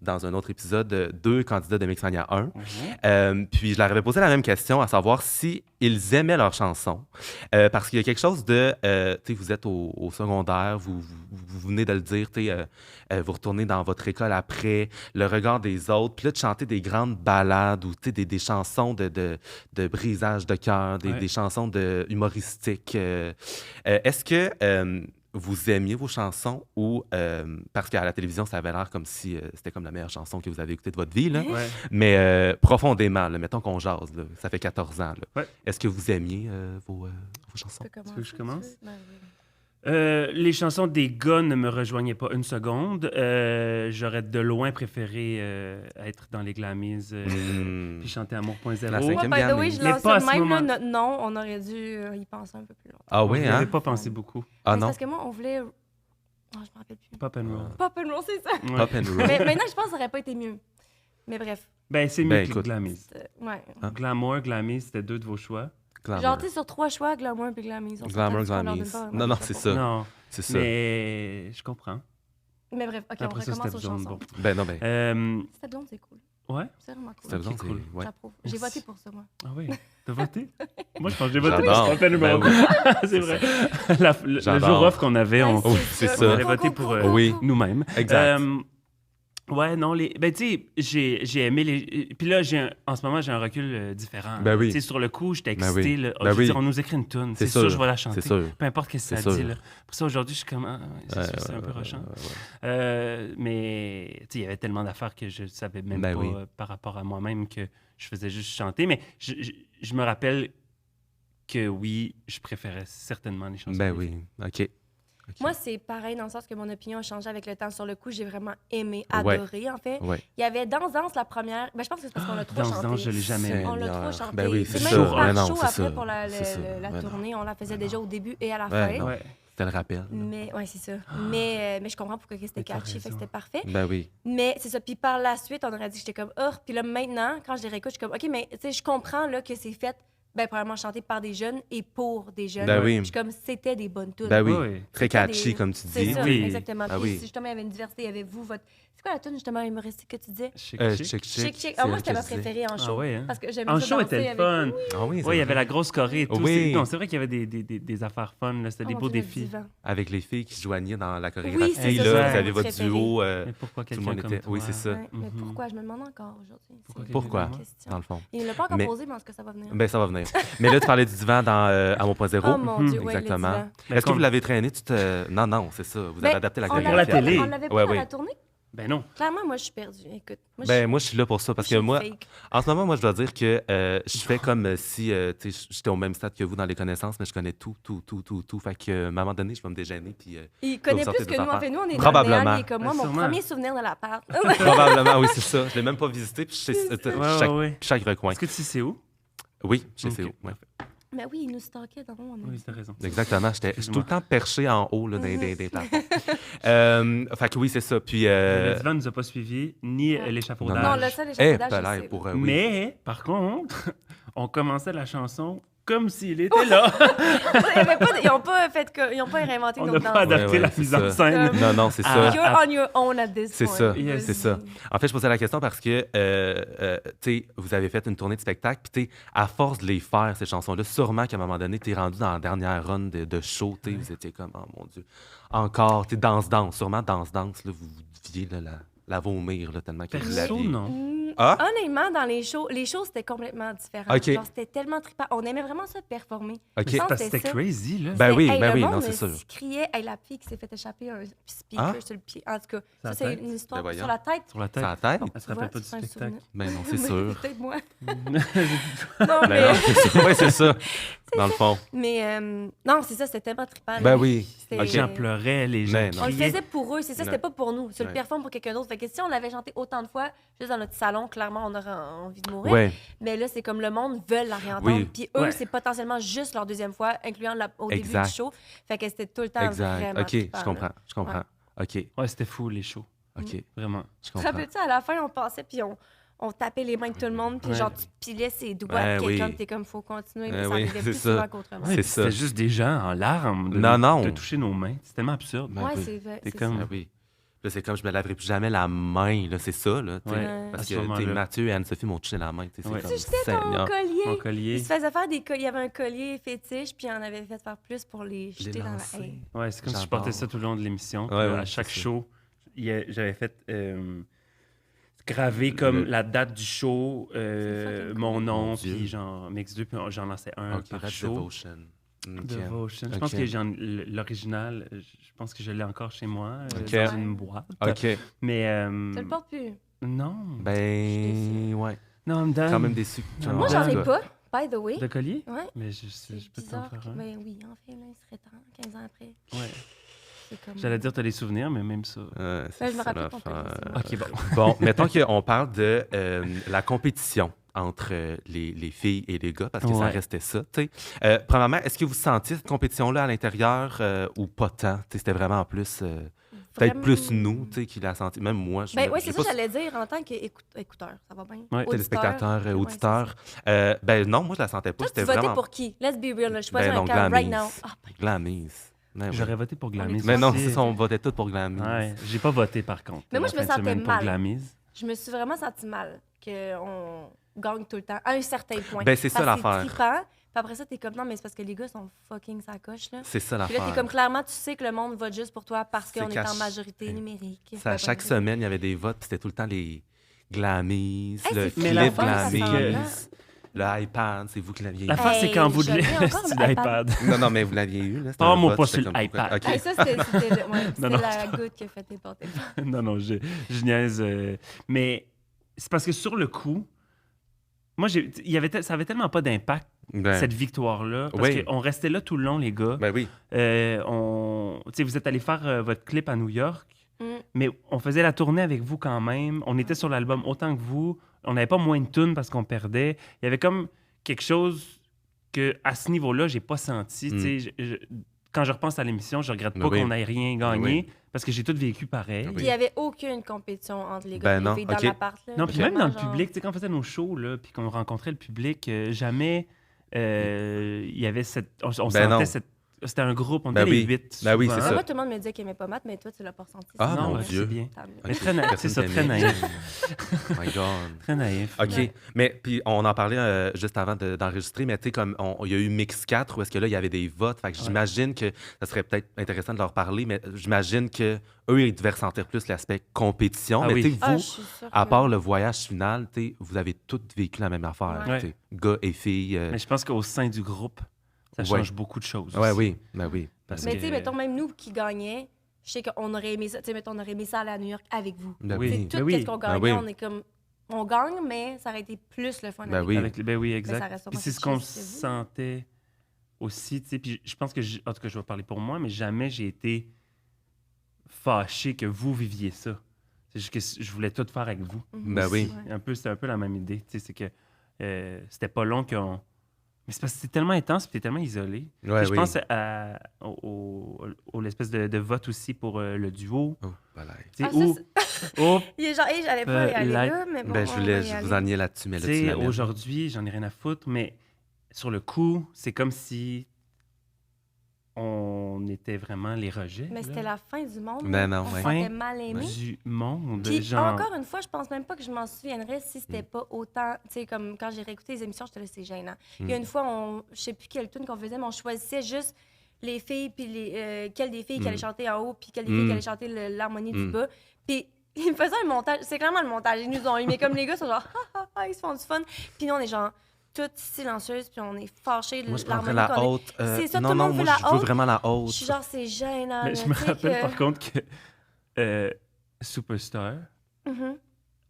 dans un autre épisode, 2 candidats de Mixmania 1. Puis je leur avais posé la même question, à savoir si ils aimaient leurs chansons. Parce qu'il y a quelque chose de... tu sais, vous êtes au secondaire, vous venez de le dire, tu sais, vous retournez dans votre école après, le regard des autres, puis là, de chanter des grandes ballades ou, tu sais, des chansons de brisage de cœur, Ouais. des chansons humoristiques. Est-ce que vous aimiez vos chansons ou... parce qu'à la télévision, ça avait l'air comme si c'était comme la meilleure chanson que vous avez écoutée de votre vie, là. Ouais. Mais profondément, là, mettons qu'on jase, là, ça fait 14 ans. Là. Ouais. Est-ce que vous aimiez vos chansons? Tu peux veux que je commencer, commence? tu veux? Ben oui. Les chansons des gars ne me rejoignaient pas une seconde. J'aurais de loin préféré être dans les Glamis puis chanter Amour.0. La Moi, cinquième by the gamme, way, je mais lance pas à ça ce de même. Là, moment. notre nom, on aurait dû y penser un peu plus longtemps. Ah On oui, n'y hein? avait pas pensé beaucoup. Ah Mais c'est non? parce que moi, on voulait. Oh, je me rappelle plus. Pop and roll. Pop and roll, c'est ça. Ouais. Pop and roll. Mais maintenant, je pense que ça aurait pas été mieux. Mais bref. Ben, c'est mieux Ben, que les écoute. Glamis. Ouais. Hein? Glamour, Glamis, c'était 2 de vos choix. Glamour. Genre, tu sais, sur 3 choix, Glamour puis Glamis. On Glamour, s'entend qu'on leur Glamis. donne pas vraiment Non, non, de choix c'est pour ça. Non, C'est ça. mais je comprends. Mais bref, OK, on Après ça, recommence c'était aux blonde. chansons. Bon. Ben non, ben... C'était blonde, c'est cool. Ouais? C'est vraiment cool. C'était Ok, bon, cool. c'est- ouais. J'approuve. J'ai voté pour ça, moi. Ah oui. T'as voté? Moi, je pense que j'ai voté pour J'adore. ce contenu numéro Ben oui. c'est vrai. Le J'adore. jour off qu'on avait, on, Oui, c'est ça. on avait voté pour Oui. nous-mêmes. Exact. Ouais, non, ben, tu sais, j'ai aimé les. Puis là, en ce moment, j'ai un recul différent. Ben oui. Tu sais, sur le coup, j'étais Ben excité. oui. Là. Ben je veux dire, oui. on nous écrit une toune. C'est C'est sûr, sûr. je vais la chanter. C'est sûr. Peu importe ce que C'est ça dit. sûr. Là. Pour ça, aujourd'hui, je suis comme. C'est sûr, c'est un peu rushant. Mais, tu sais, il y avait tellement d'affaires que je savais même Ben pas oui. par rapport à moi-même que je faisais juste chanter. Mais je me rappelle que oui, je préférais certainement les chansons. Ben des oui. filles. OK. OK. Moi, c'est pareil dans le sens que mon opinion a changé avec le temps. Sur le coup, j'ai vraiment aimé, Ouais. adoré, en fait. Ouais. Il y avait Danse Danse, la première. Ben, je pense que c'est parce qu'on l'a trop Danse chanté. Danse, je l'ai jamais aimé. On l'a Seigneur. trop chanté. Ben oui, C'est c'est même ça. par Mais non, show c'est après ça. pour la C'est ça. la Mais non. tournée. On la faisait déjà au début et à la Ouais, fin. non. Ouais. C'était le rappel. Mais, ouais, c'est ça. Mais je comprends pourquoi c'était Mais t'as catchy, fait que raison. c'était parfait. Ben oui. Mais c'est ça. Puis par la suite, on aurait dit que j'étais comme, oh. Puis là, maintenant, quand je les réécoute, je suis comme, OK, mais tu sais, je comprends là, que c'est fait, ben, probablement chanté par des jeunes et pour des jeunes. Ben oui. Je suis comme, c'était des bonnes tunes. Ben oui. Oui. Très C'était catchy, des- comme tu C'est dis. ça, Oui. exactement. Ah Puis oui. si justement, il y avait une diversité, il y avait vous, votre. C'est quoi la tune justement humoristique que tu disais? Chic, Chic, chic. Chic, chic. c'est Ah, moi, elle c'était que ma je disais. préférée en show. Ah ouais, hein? Parce que j'aimais En ça show danser était le avec- fun. Ah oui, Oui, il y avait la grosse choré et tout. Oui. Non, c'est vrai qu'il y avait des affaires fun. là. C'était Oh, des mon beaux Dieu, le défis. divan. Avec les filles qui se joignaient dans la chorégraphie. c'est ça, là, c'est vous avez mon votre préféré. duo. Mais pourquoi tout le quelqu'un monde comme était. toi? Oui, c'est ça. Ouais, mais Mhm. pourquoi? Je me demande encore aujourd'hui. Pourquoi C'est Pourquoi? une quelqu'un question. Dans le fond. Il ne l'a pas encore Mais- posé, mais est-ce que ça va venir? Ben, ça va venir. Mais là, tu parlais du divan dans à mon point zéro. Oh mon Dieu, oui, le Exactement. divan. Mais Est-ce que comme- vous l'avez traîné? Non, non, c'est ça. Vous avez Ben, adapté la on l'avait Pour la chorégraphie. télé. On l'avait pas Ouais, dans oui. la tournée? Ben non. Clairement, moi, je suis perdue. Écoute, Ben, moi, je suis là pour ça. Parce que moi, en ce moment, moi, je dois dire que je fais comme si tu sais, j'étais au même stade que vous dans les connaissances, mais je connais tout. Fait que, à un moment donné, je vais me dégainer. Puis, il connaît sortez plus des que nous. En affaires. fait, nous, on est Probablement. dans le comme moi. Ben, Mon sûrement. premier souvenir de l'appart. probablement, oui, c'est ça. Je l'ai même pas visité. Puis, je sais chaque, ouais. chaque recoin. Est-ce que tu sais c'est où? Oui, je Ok, sais où. Ouais. Mais oui, il nous stockait dans mon Oui, t'as raison. Exactement. J'étais tout le Excuse-moi. temps perché en haut là, des plafonds. Fait que oui, c'est ça. Puis, Le divan ne nous a pas suivis, ni l'échafaudage. Non, le seul eh, échafaudage, je palais, sais. pour oui. Mais, par contre, on commençait la chanson comme s'il était là. Ils n'ont pas fait ils n'ont pas réinventé On nos n'a danses. pas adapté Ouais, la c'est mise en ça. scène. Non, non, c'est Ah. ça. You're on your own at this C'est point. ça, Vas-y. c'est ça. En fait, je posais la question parce que, tu sais, vous avez fait une tournée de spectacle, puis tu sais, à force de les faire, ces chansons-là, sûrement qu'à un moment donné, tu es rendu dans la dernière run de show, tu sais, vous étiez comme, oh mon Dieu, encore, tu sais, danse, sûrement danse, là, vous deviez là, la vomir, là, tellement que vous Perso, l'aviez. non. Ah? Honnêtement, dans les shows, c'était complètement différent. OK. Genre, c'était tellement trippant. On aimait vraiment ça performer. OK. Je pense Parce que c'était c'était ça. crazy, là. Ben oui, Hey, ben le oui, monde, non, c'est sûr. criait, hey, la fille qui s'est fait échapper un speaker Ah? sur le pied. En tout cas, Sur la ça, c'est tête? une histoire Ben voyons. sur la tête. Sur la C'est tête. à la tête? Elle se Tu vois, rappelle pas du c'est un spectacle. souvenir. Ben non, c'est Mais sûr. Peut-être moi. Non, Ben mais, non, c'est ça. Ouais, c'est ça, dans le fond. non, c'est ça, c'était tellement trippant. Ben là. oui. C'était- Les gens pleuraient, les gens Mais non. On le criaient. faisait pour eux, c'est ça, c'était Ouais. pas pour nous. Tu le Ouais. performes pour quelqu'un d'autre. Fait que si on l'avait chanté autant de fois, juste dans notre salon, clairement, on aurait envie de mourir. Ouais, Mais là, c'est comme le monde veut la réentendre. Oui. Puis eux, Ouais. c'est potentiellement juste leur deuxième fois, incluant au début Exact. du show. Fait que c'était tout le temps exact. vraiment OK, trippant, je comprends, là. je comprends. OK, Ouais, c'était fou, les shows. OK, Vraiment. je Tu te comprends. rappelles-tu, à la fin, on passait, puis on tapait les mains de tout le monde, puis Ouais. genre, tu pilais ses doigts Ben de quelqu'un, oui. puis t'es comme, faut continuer. Ben Mais ça oui, arrivait c'est plus ça. souvent qu'autrement. C'est puis ça. C'était juste des gens en larmes Non. de toucher nos mains. C'est tellement absurde. Ben Ouais, oui. c'est vrai. T'es c'est comme- ça. Ah oui. Là, c'est comme je me laverai plus jamais la main, là, c'est ça, là. tu sais. Ouais, Parce à ce que tu sais, moment-là. Mathieu et Anne-Sophie m'ont touché la main. Tu sais, Ouais. c'est Tu comme jetais ton Seigneur. collier. Mon Il collier. se faisait faire des colliers. Il y avait un collier fétiche, puis il en avait fait faire plus pour les jeter dans la lancer. haie. Ouais, c'est comme si je J'adore. portais ça tout le long de l'émission. Puis Ouais, là, ouais, à chaque c'est ça. show, j'avais fait graver comme Le- la date du show, C'est fucking mon cool. nom, Mon Dieu. puis genre Mix 2, puis j'en lançais un OK, par Red show. Devotion. OK. Devotion. Je pense Ok. que l'original, je pense que je l'ai encore chez moi, Ok. dans une boîte. OK. Mais Tu le portes plus. non. Ben, ouais. Non, me donne. Quand même déçu. Non, Moi, j'en ai Ouais. pas, by the way. De collier? Ouais. Mais C'est je peux t'en bizarre. faire un. Ben oui, en fait, là, il serait temps, 15 ans après. Ouais. C'est comme... J'allais dire, t'as des souvenirs, mais même ça. C'est Ben, je me ça, rappelle ton l'affaire. collier, Ok, bon. Bon, mettons qu'on parle de la compétition entre les filles et les gars, parce que ça Ouais. restait ça. tu sais. Premièrement, est-ce que vous sentiez cette compétition-là à l'intérieur ou pas tant? Tu sais, c'était vraiment plus, peut-être Vraiment- plus nous tu sais, qui l'a senti. Même moi, je Ben me- oui, j'ai c'est ça pas- que j'allais dire en tant qu'écouteur. Ça va bien? Ouais. téléspectateurs, Ouais, auditeurs. Ben non, moi, je la sentais pas. Toi, tu C'était votais vraiment pour qui? Let's be real. Là. Je choisis Ben non, un camp right Glamis. now. Ah, ben, Glamis. Ben oui. J'aurais voté pour Glamis. Mais non, aussi. c'est ça, on votait tous pour Glamis. Ouais, j'ai pas voté par contre. Mais moi, la je me fin de sentais semaine pour mal. Glamis. je me suis vraiment sentie mal qu'on gagne tout le temps à un certain point. Ben, c'est ça Parce que l'affaire. c'est trippant. Puis après ça, t'es comme, non, mais c'est parce que les gars sont fucking sacoches, là. C'est ça Puis là, l'affaire. t'es comme, clairement, tu sais que le monde vote juste pour toi parce C'est qu'on est qu'à en majorité numérique. Ça, chaque semaine, il y avait des votes, puis c'était tout le temps les Glammies, Hey, le c'est fou, clip l'affaire, c'est Glammies, que- le iPad, c'est vous qui l'aviez eu. L'affaire, c'est quand vous je l'ai encore, c'est l'iPad. l'iPad. Non, mais vous l'aviez eu. Là, c'était Oh, un moi, vote, pas c'était sur comme- l'iPad. OK. Hey, ça, c'était Non, non. la goutte qui a fait tes portes. Non, je niaise. Mais c'est parce que sur le coup, moi, ça avait tellement pas d'impact, Ben, cette victoire-là. Parce Oui. qu'on restait là tout le long, les gars. ben oui. Tu sais, vous êtes allés faire votre clip à New York, Mm. mais on faisait la tournée avec vous quand même. On était sur l'album autant que vous. On n'avait pas moins de tunes parce qu'on perdait. Il y avait comme quelque chose que, à ce niveau-là, j'ai pas senti. Tu sais, quand je repense à l'émission, je regrette pas Oui. qu'on n'ait rien gagné Oui. parce que j'ai tout vécu pareil. Oui. Puis il n'y avait aucune compétition entre les Ben gars et non, les filles dans OK. l'appart. là. Non, puis Ok. même dans le Vraiment, public, tu sais, quand on faisait nos shows, là, puis qu'on rencontrait le public, jamais il y avait cette... On Ben non. sentait cette... C'était un groupe, on Ben était les oui. 8. Ben oui, souvent. c'est ça. Moi, tout le monde me disait qu'il n'aimait pas maths, mais toi, tu l'as pas ressenti. Ah, Non, mon ouais, Dieu. c'est bien. Tant mieux. Mais très naïf, c'est ça, Personne très t'aimait. naïf. Oh my God. Très naïf. OK. Ouais. Mais puis on en parlait juste avant d'enregistrer, mais tu sais, comme il y a eu Mix 4 où est-ce que là, il y avait des votes. Fait que Ouais. j'imagine que ça serait peut-être intéressant de leur parler, mais j'imagine que eux, ils devaient ressentir plus l'aspect compétition. Ah mais oui. tu sais, Ah, vous, je suis sûre à que- part le voyage final, tu sais, vous avez tous vécu la même affaire. Ouais. tu sais, gars et filles. Mais je pense qu'au sein du groupe, ça Ouais. change beaucoup de choses. Ouais, aussi. oui. Ben oui. Parce Mais que- tu sais, mettons, même nous qui gagnions, je sais qu'on aurait aimé ça. Tu sais, mettons, on aurait aimé ça aller à New York avec vous. Ben Oui. C'est oui. tout Ben oui. ce qu'on Ben gagnait, oui. on est comme... On gagne, mais ça aurait été plus le fun Ben avec oui. Ben oui, ça exact. reste Puis sûrement c'est ce quelque qu'on chose, c'est vous. sentait aussi, tu sais. Puis je pense que, en tout cas, je vais parler pour moi, mais jamais j'ai été fâché que vous viviez ça. C'est juste que je voulais tout faire avec vous. Mhm. Ben oui. Ouais. C'était un peu la même idée. Tu sais, c'est que c'était pas long qu'on... Mais c'est parce que c'est tellement intense puis t'es tellement isolé. Ouais, Je oui. pense au l'espèce de vote aussi pour le duo. Oh, voilà. Tu sais, Ah, ça, où... oh, Il est genre, hey, j'allais pas y aller la- là, mais bon, Ben, je on voulais va y aller. vous enligner là-dessus, mais là, tu tu sais, l'amènes. aujourd'hui, j'en ai rien à foutre, mais sur le coup, c'est comme si on était vraiment les rejets. Mais là, c'était la fin du monde. Ben non, on ouais. se sentait mal aimé. du monde. Puis genre... encore une fois, je pense même pas que je m'en souviendrais si c'était pas autant, tu sais, comme quand j'ai réécouté les émissions, j'étais là, c'est gênant. Il y a une fois, je sais plus quelle tune qu'on faisait, mais on choisissait juste les filles, puis quelle des filles qui allait chanter en haut, puis quelle des filles qui allait chanter l'harmonie du bas. Puis ils me faisaient un montage, c'est clairement le montage, ils nous ont eu, mais comme les gars sont genre, ils se font du fun. Puis nous, on est genre toutes silencieuses, puis on est fâchés de Moi, je prendrais l'harmonie la qu'on est- haute. C'est ça, non, tout le non, monde moi, veut la je veux haute. vraiment la Je haute. suis genre, c'est gênant. Mais là, je me tu sais rappelle que- par contre que Superstar Mhm.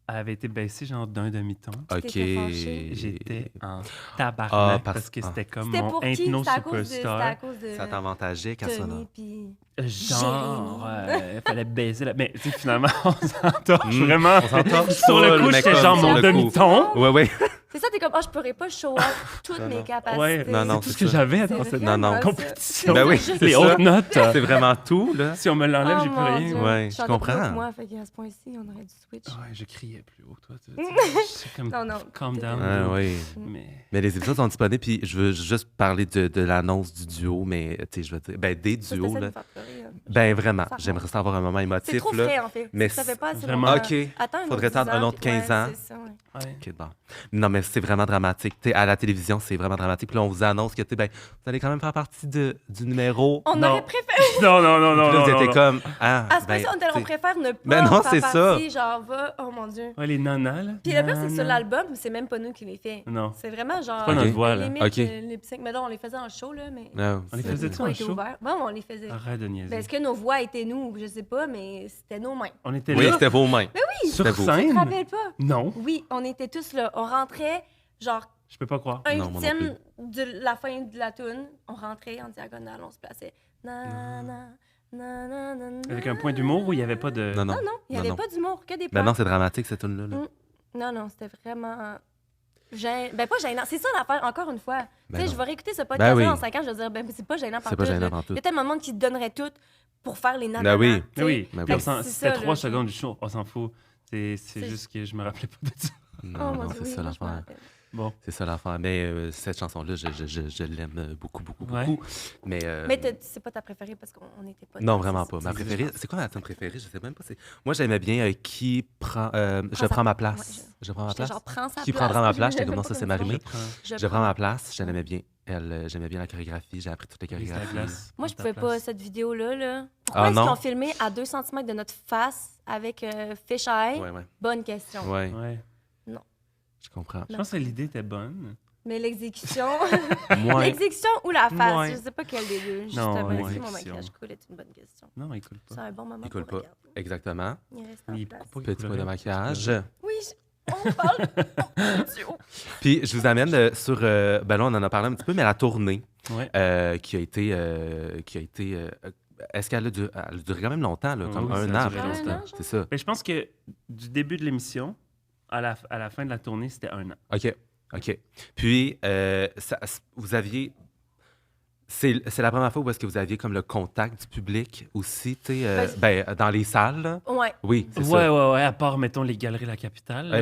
avait été baissé genre d'un demi-ton. OK. t'étais fâché. J'étais en Ah, tabarnak parce- parce que c'était comme C'était mon pour qui? Ain't No C'était à cause de... C'était à Superstar. cause de... Ça t'avantageait, Cassona. Tony, puis... Genre, il fallait baiser la... Mais tu sais, finalement, on s'entorche vraiment. On s'entorche Sur le full, coup, mais j'étais comme genre sur mon le coup. demi-ton. Ouais, ouais. C'est ça, t'es comme, je pourrais pas show off toutes Non, mes non. capacités. Ouais, Non, non, c'est tout c'est ce que ça. j'avais C'est dans cette Non, non. vraiment ça. compétition. Ben oui, C'est c'est Les ça. hautes notes. C'est vraiment tout, là. Si on me l'enlève, Oh j'ai plus mon rien. Dieu. Ouais, je chantais comprends. plus que moi, fait qu'à ce point-ci, on aurait dû switch. Ouais, je criais plus haut, toi. C'est comme Non, non. calm down. Ah, oui. Mais Mais les épisodes sont disponibles, puis je veux juste parler de l'annonce du duo, mais tu sais, je veux dire, ben des Ça, duos, c'était ça de là. me faire pleurer, là. Ben vraiment, Ça j'aimerais ça avoir un moment C'est émotif, trop là. frais, en fait. Mais ça fait pas assez vraiment- longtemps. OK. Attends un Faudrait autre 10 attendre un ans, autre puis- 15 ouais, ans. c'est ça, ouais. ouais. OK, bon. Non, mais c'est vraiment dramatique. Tu sais, à la télévision, c'est vraiment dramatique. Puis là, on vous annonce que, tu sais, ben, vous allez quand même faire partie du numéro. On Non. aurait préféré... Non, non, non, non. Puis là, vous non, étiez non. comme, ah, À ce ben, point-ci, on tu sais, préfère ne pas Ben non, faire c'est ça. partie, genre, va... Oh mon Dieu. Ouais, les nanas, là. Puis le pire, c'est que sur Nanas. l'album, c'est même pas nous qui les fait. Non. C'est vraiment genre... C'est pas notre Ok. voix, là. Limite, Ok. les psy- mais non, on les faisait en show, là, mais... non, On les c'est- faisait-tu Tout en était show? ouvert. Bon, on les faisait. Arrête de niaiser. Ben, est-ce que nos voix étaient nous? Je sais pas, mais c'était nos mains. On était Oui, là. c'était vos mains. Sur c'était vous. Tu te scène? rappelles pas? Non, Oui, on était tous là. On rentrait, genre, je peux pas croire. un Non, moi non huitième de la fin de la tune. On rentrait en diagonale, on se plaçait. Na, na, na, na, na, na. Avec un point d'humour où il y avait pas de... Non, non. Non, non, il n'y Non, avait non. pas d'humour, que des Ben plans. non, c'est dramatique, cette tune-là. là. Non, non, c'était vraiment... Ben, pas gênant. C'est ça l'affaire, encore une fois. Ben tu sais, non. je vais réécouter ce podcast oui. dans 5 ans, je vais dire, ben, c'est pas gênant C'est par pas tout, gênant là. pantoute. Il y a tellement de monde qui donnerait tout pour faire les nanas. Ben oui. tu sais. Oui, Ben puis oui. C'est c'était ça, 3 là. secondes du show, on s'en fout. C'est C'est- juste que je me rappelais pas de ça. Non, Oh non, mon Dieu, c'est oui, ça moi, je me l'affaire. rappelle. Bon. C'est ça l'enfant. Mais cette chanson-là, je l'aime beaucoup, beaucoup, Ouais. beaucoup. Mais c'est pas ta préférée parce qu'on n'était pas... non, dans- vraiment c'est pas. ça. Ma préférée, c'est quoi ma tune préférée? Je sais même pas. Moi, j'aimais bien Qui prend... Je prends ma place. Ouais, Je prends ma J'étais place. genre, prends sa Qui place. prendra ma place? J'étais comme, non, Pas ça, c'est comme Marimé. Je prends ma place. Je l'aimais bien. J'aimais bien la chorégraphie. J'ai appris toutes les Brise la chorégraphies. glace. Moi, je Prends ta pouvais pas, place. cette vidéo-là. Là. Pourquoi Ah, est-ce qu'ils non? ont filmé à 2 cm de notre face avec Fish Eye? Ouais, ouais. Bonne question. Ouais, Ouais. je comprends. Je pense que l'idée était bonne. Mais l'exécution... Moi, l'exécution ou la face? Ouais. Je sais pas quelle des deux. Non, Justement, est-ce que mon l'exécution. maquillage coule est une bonne question. Non, il coule C'est pas. un bon moment il coule pour pas. regarder. Exactement. Il reste en Oui, place. pourquoi il Petit mot coulerait? de maquillage. Oui, on parle... Oh, Puis, je vous amène sur... ben là, on en a parlé un petit peu, mais la tournée Ouais. qui a été... est-ce qu'elle a duré quand même longtemps, là, comme Oui, un ça a an? duré presque, longtemps. là. C'est ça. Mais je pense que du début de l'émission à la fin de la tournée, c'était 1 an. OK. Puis, vous aviez... C'est la première fois où est-ce que vous aviez comme le contact du public aussi, tu sais, dans les salles, là? Ouais, Oui, c'est Ouais, ça. ouais, à part, mettons, les Galeries La Capitale, là,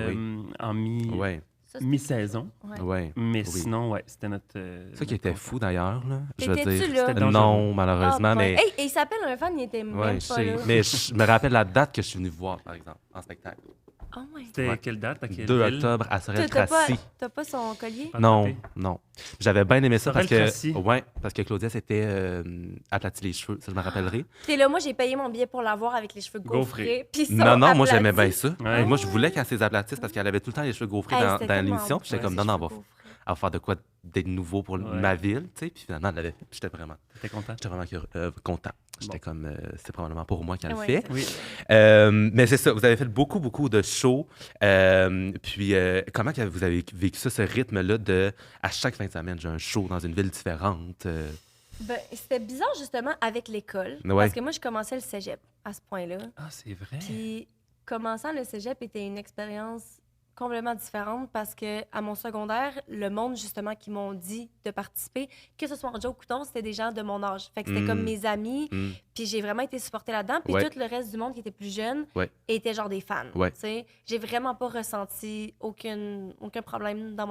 Ouais, en Ouais, ça, c'était- mi-saison. Ouais. ouais. Mais Oui. sinon, ouais, c'était notre... Ça qui était fou, d'ailleurs, là. Je veux T'étais-tu dire. là? C'était dangereux. Non, malheureusement, Ah, mais... ouais. Hey, et il s'appelle un fan, il était Ouais, même je pas sais. là. Mais je me rappelle la date que je suis venu voir, par exemple, en spectacle. Oh my C'était Ouais. quelle date? À quelle 2 ville? octobre à T'as pas, Sorel-Tracy. t'as pas son collier? Pas Non, attrapé. non. J'avais bien aimé ça parce que... Sorel-Tracy. Ouais, parce que Claudia s'était aplati les cheveux, ça je me rappellerai. T'es là, moi, j'ai payé mon billet pour l'avoir avec les cheveux Gaufrés. gaufrés. Puis ils sont Non, moi j'aimais aplatis. bien ça. Ouais. Moi je voulais qu'elle s'aplatisse parce qu'elle avait tout le temps les cheveux gaufrés Hey, dans c'était tellement l'émission. beau. Puis j'étais Ouais, comme, Ses non, on cheveux va gaufrés. faire de quoi d'être nouveau pour Ouais. ma ville, tu sais. Puis finalement, elle l'avait fait. Puis T'étais content? j'étais vraiment content. J'étais comme, c'est probablement pour moi qu'elle Ouais, le fait. c'est- Oui. Mais c'est ça, vous avez fait beaucoup, beaucoup de shows. Puis comment que vous avez vécu ça, ce rythme-là de à chaque fin de semaine, j'ai un show dans une ville différente? Ben, c'était bizarre, justement, avec l'école. Ouais. Parce que moi, je commençais le cégep à ce point-là. Ah, c'est vrai. Puis, commençant le cégep était une expérience complètement différente parce que à mon secondaire, le monde, justement, qui m'ont dit de participer, que ce soit en Joe Couton, c'était des gens de mon âge. Fait que c'était comme mes amis. Hmm. Puis j'ai vraiment été supportée là-dedans. Puis Ouais. tout le reste du monde qui était plus jeune Ouais. était genre des fans. Ouais. Tu sais, j'ai vraiment pas ressenti aucun problème dans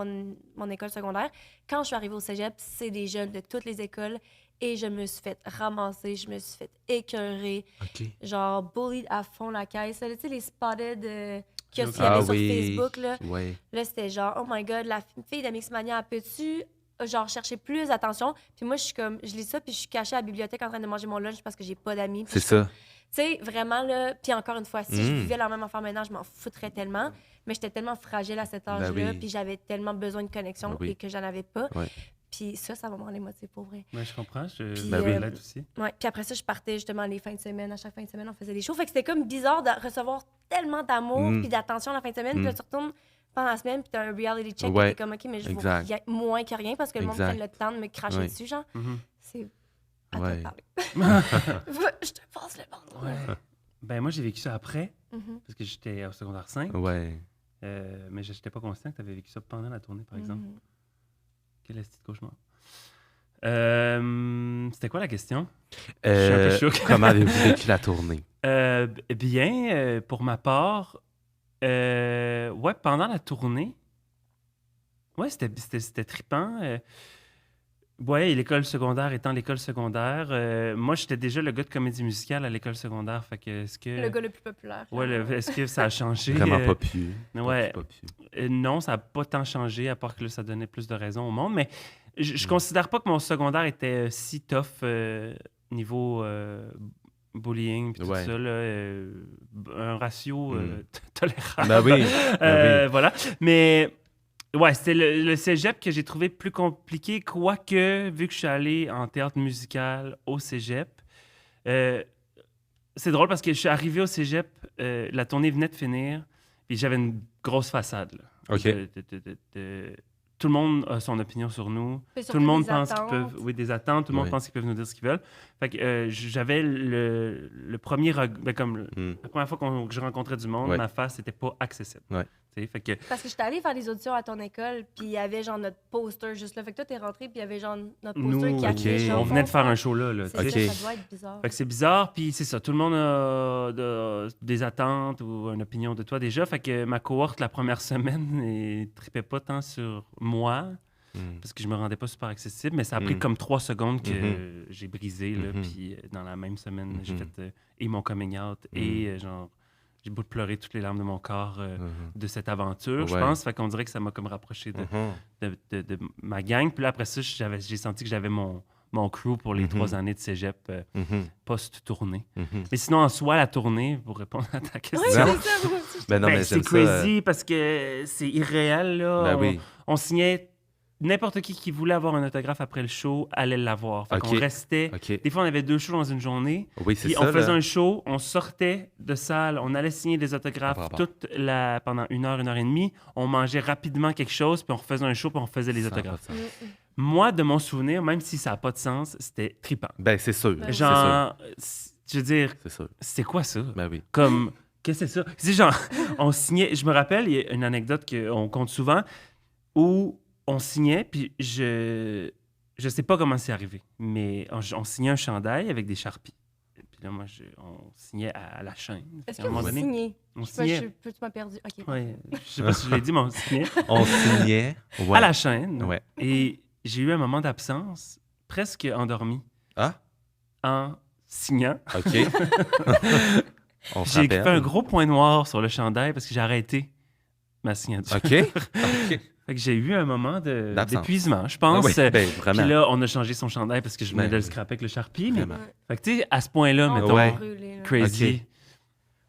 mon école secondaire. Quand je suis arrivée au cégep, c'est des jeunes de toutes les écoles et je me suis fait ramasser, je me suis fait écœurer, OK. genre bullied à fond la caisse. Là, tu sais, les spotted qu'il y Ah avait sur oui. Facebook, là. Ouais. Là, c'était genre, oh my God, la fille d'Amixmania, elle peut-tu genre chercher plus d'attention? Puis moi, je suis comme, je lis ça, puis je suis cachée à la bibliothèque en train de manger mon lunch parce que j'ai pas d'amis. Puis C'est je suis comme, ça. tu sais, vraiment, là, puis encore une fois, si je Mm. vivais la même affaire maintenant, je m'en foutrais tellement. Mais j'étais tellement fragile à cet âge-là, oui. puis j'avais tellement besoin de connexion Ben oui. et que j'en avais pas. Ouais. Puis ça m'a rendu émotive, pour vrai. Ouais, je comprends. Puis, Ben oui. l'aide aussi. Ouais. Puis après ça, je partais justement les fins de semaine. À chaque fin de semaine, on faisait des shows. Fait que c'était comme bizarre de recevoir tellement d'amour Mm. puis d'attention la fin de semaine. Puis là, tu retournes pendant la semaine, puis t'as un reality check. Ouais. Puis t'es comme, OK, mais je Exact. vaux moins que rien parce que le monde Exact. prenne le temps de me cracher Ouais. dessus, genre. Mhm. C'est à toi Ouais. de parler. je te passe le bandeau. Ouais. Ben moi, j'ai vécu ça après, Mhm. parce que j'étais au secondaire 5. Ouais. Mais je n'étais pas conscient que tu avais vécu ça pendant la tournée, par exemple. Mhm. Quel est ce cauchemar? C'était quoi la question? Je suis un peu choqué. Comment avez-vous vécu la tournée? Bien, pour ma part, ouais, pendant la tournée, ouais, c'était trippant. Ouais, et l'école secondaire étant l'école secondaire, moi, j'étais déjà le gars de comédie musicale à l'école secondaire. Fait que, est-ce que... Le gars le plus populaire. Ouais, est-ce que ça a changé? Vraiment pas pu. Ouais. Pas pu. Non, ça n'a pas tant changé, à part que là, ça donnait plus de raisons au monde. Mais je considère pas que mon secondaire était si tough niveau bullying puis tout Ouais. ça. Là, un ratio tolérable. Ben oui. Ben oui. Voilà. Mais ouais, c'était le cégep que j'ai trouvé plus compliqué, quoique, vu que je suis allé en théâtre musical au cégep, c'est drôle parce que je suis arrivé au cégep, la tournée venait de finir, puis j'avais une grosse façade. Là. OK. Tout le monde a son opinion sur nous. Puis Tout le surtout monde des pense qu'ils attentes. peuvent... Oui, des attentes. Tout le monde Ouais. pense qu'ils peuvent nous dire ce qu'ils veulent. Fait que j'avais le premier... la première fois que je rencontrais du monde, Ouais. ma face n'était pas accessible. Ouais. Fait que Parce que j'étais allée faire des auditions à ton école, puis il y avait genre notre poster juste là. Fait que toi, t'es rentré, puis il y avait genre notre poster nous, qui affichait. ok. on venait de faire un show là. C'est tu sais. ça, ça doit être bizarre. Fait que c'est bizarre, puis c'est ça. Tout le monde a des attentes ou une opinion de toi déjà. Fait que ma cohorte, la première semaine, ne tripait pas tant sur moi, parce que je me rendais pas super accessible, mais ça a pris comme 3 secondes que j'ai brisé, là, puis dans la même semaine, j'ai fait et mon coming out, et genre, j'ai beau de pleurer toutes les larmes de mon corps de cette aventure, je Ouais. pense. Fait qu'on dirait que ça m'a comme rapproché de ma gang. Puis là, après ça, j'ai senti que j'avais mon crew pour les 3 années de cégep post-tournée. Mais sinon, en soi, la tournée, pour répondre à ta question, Oui, c'est ça, moi aussi. Ben non, mais c'est j'aime ça. crazy parce que c'est irréel. Là. Ben oui. On signait n'importe qui voulait avoir un autographe après le show allait l'avoir. Fait qu'on OK. restait. OK. Des fois, on avait 2 shows dans une journée. Oui, c'est Puis ça. on faisait là. un show, on sortait de salle, on allait signer des autographes Bravo. pendant 1 heure, 1 heure et demie. On mangeait rapidement quelque chose, puis on refaisait un show, puis on faisait les 100%. autographes. Moi, de mon souvenir, même si ça n'a pas de sens, c'était trippant. Ben, c'est sûr. Ben, C'est sûr. Genre, je veux dire, C'est sûr. c'est quoi ça? Ben oui. Comme, qu'est-ce que c'est ça? C'est genre, on signait, je me rappelle, il y a une anecdote qu'on compte souvent, où on signait, puis je sais pas comment c'est arrivé, mais on signait un chandail avec des Sharpies. Puis là, moi, on signait à la chaîne. Est-ce À que un moment vous donné, signez? on Tu signait. m'as perdu. OK. Ouais, je sais pas si je l'ai dit, mais on signait On signait. Ouais. à la chaîne. Ouais. Et j'ai eu un moment d'absence, presque endormi, Ah, en signant. OK. On se J'ai fait rappelle. un gros point noir sur le chandail parce que j'ai arrêté ma signature. OK. OK. Fait que j'ai eu un moment D'absence. d'épuisement, je Ah pense. oui, ben, vraiment. Puis là, on a changé son chandail parce que je venais Ben de le oui. scraper avec le Sharpie. Mais... Vraiment. Fait que tu sais, à ce point-là, On mettons, va Ouais. brûler, là. crazy.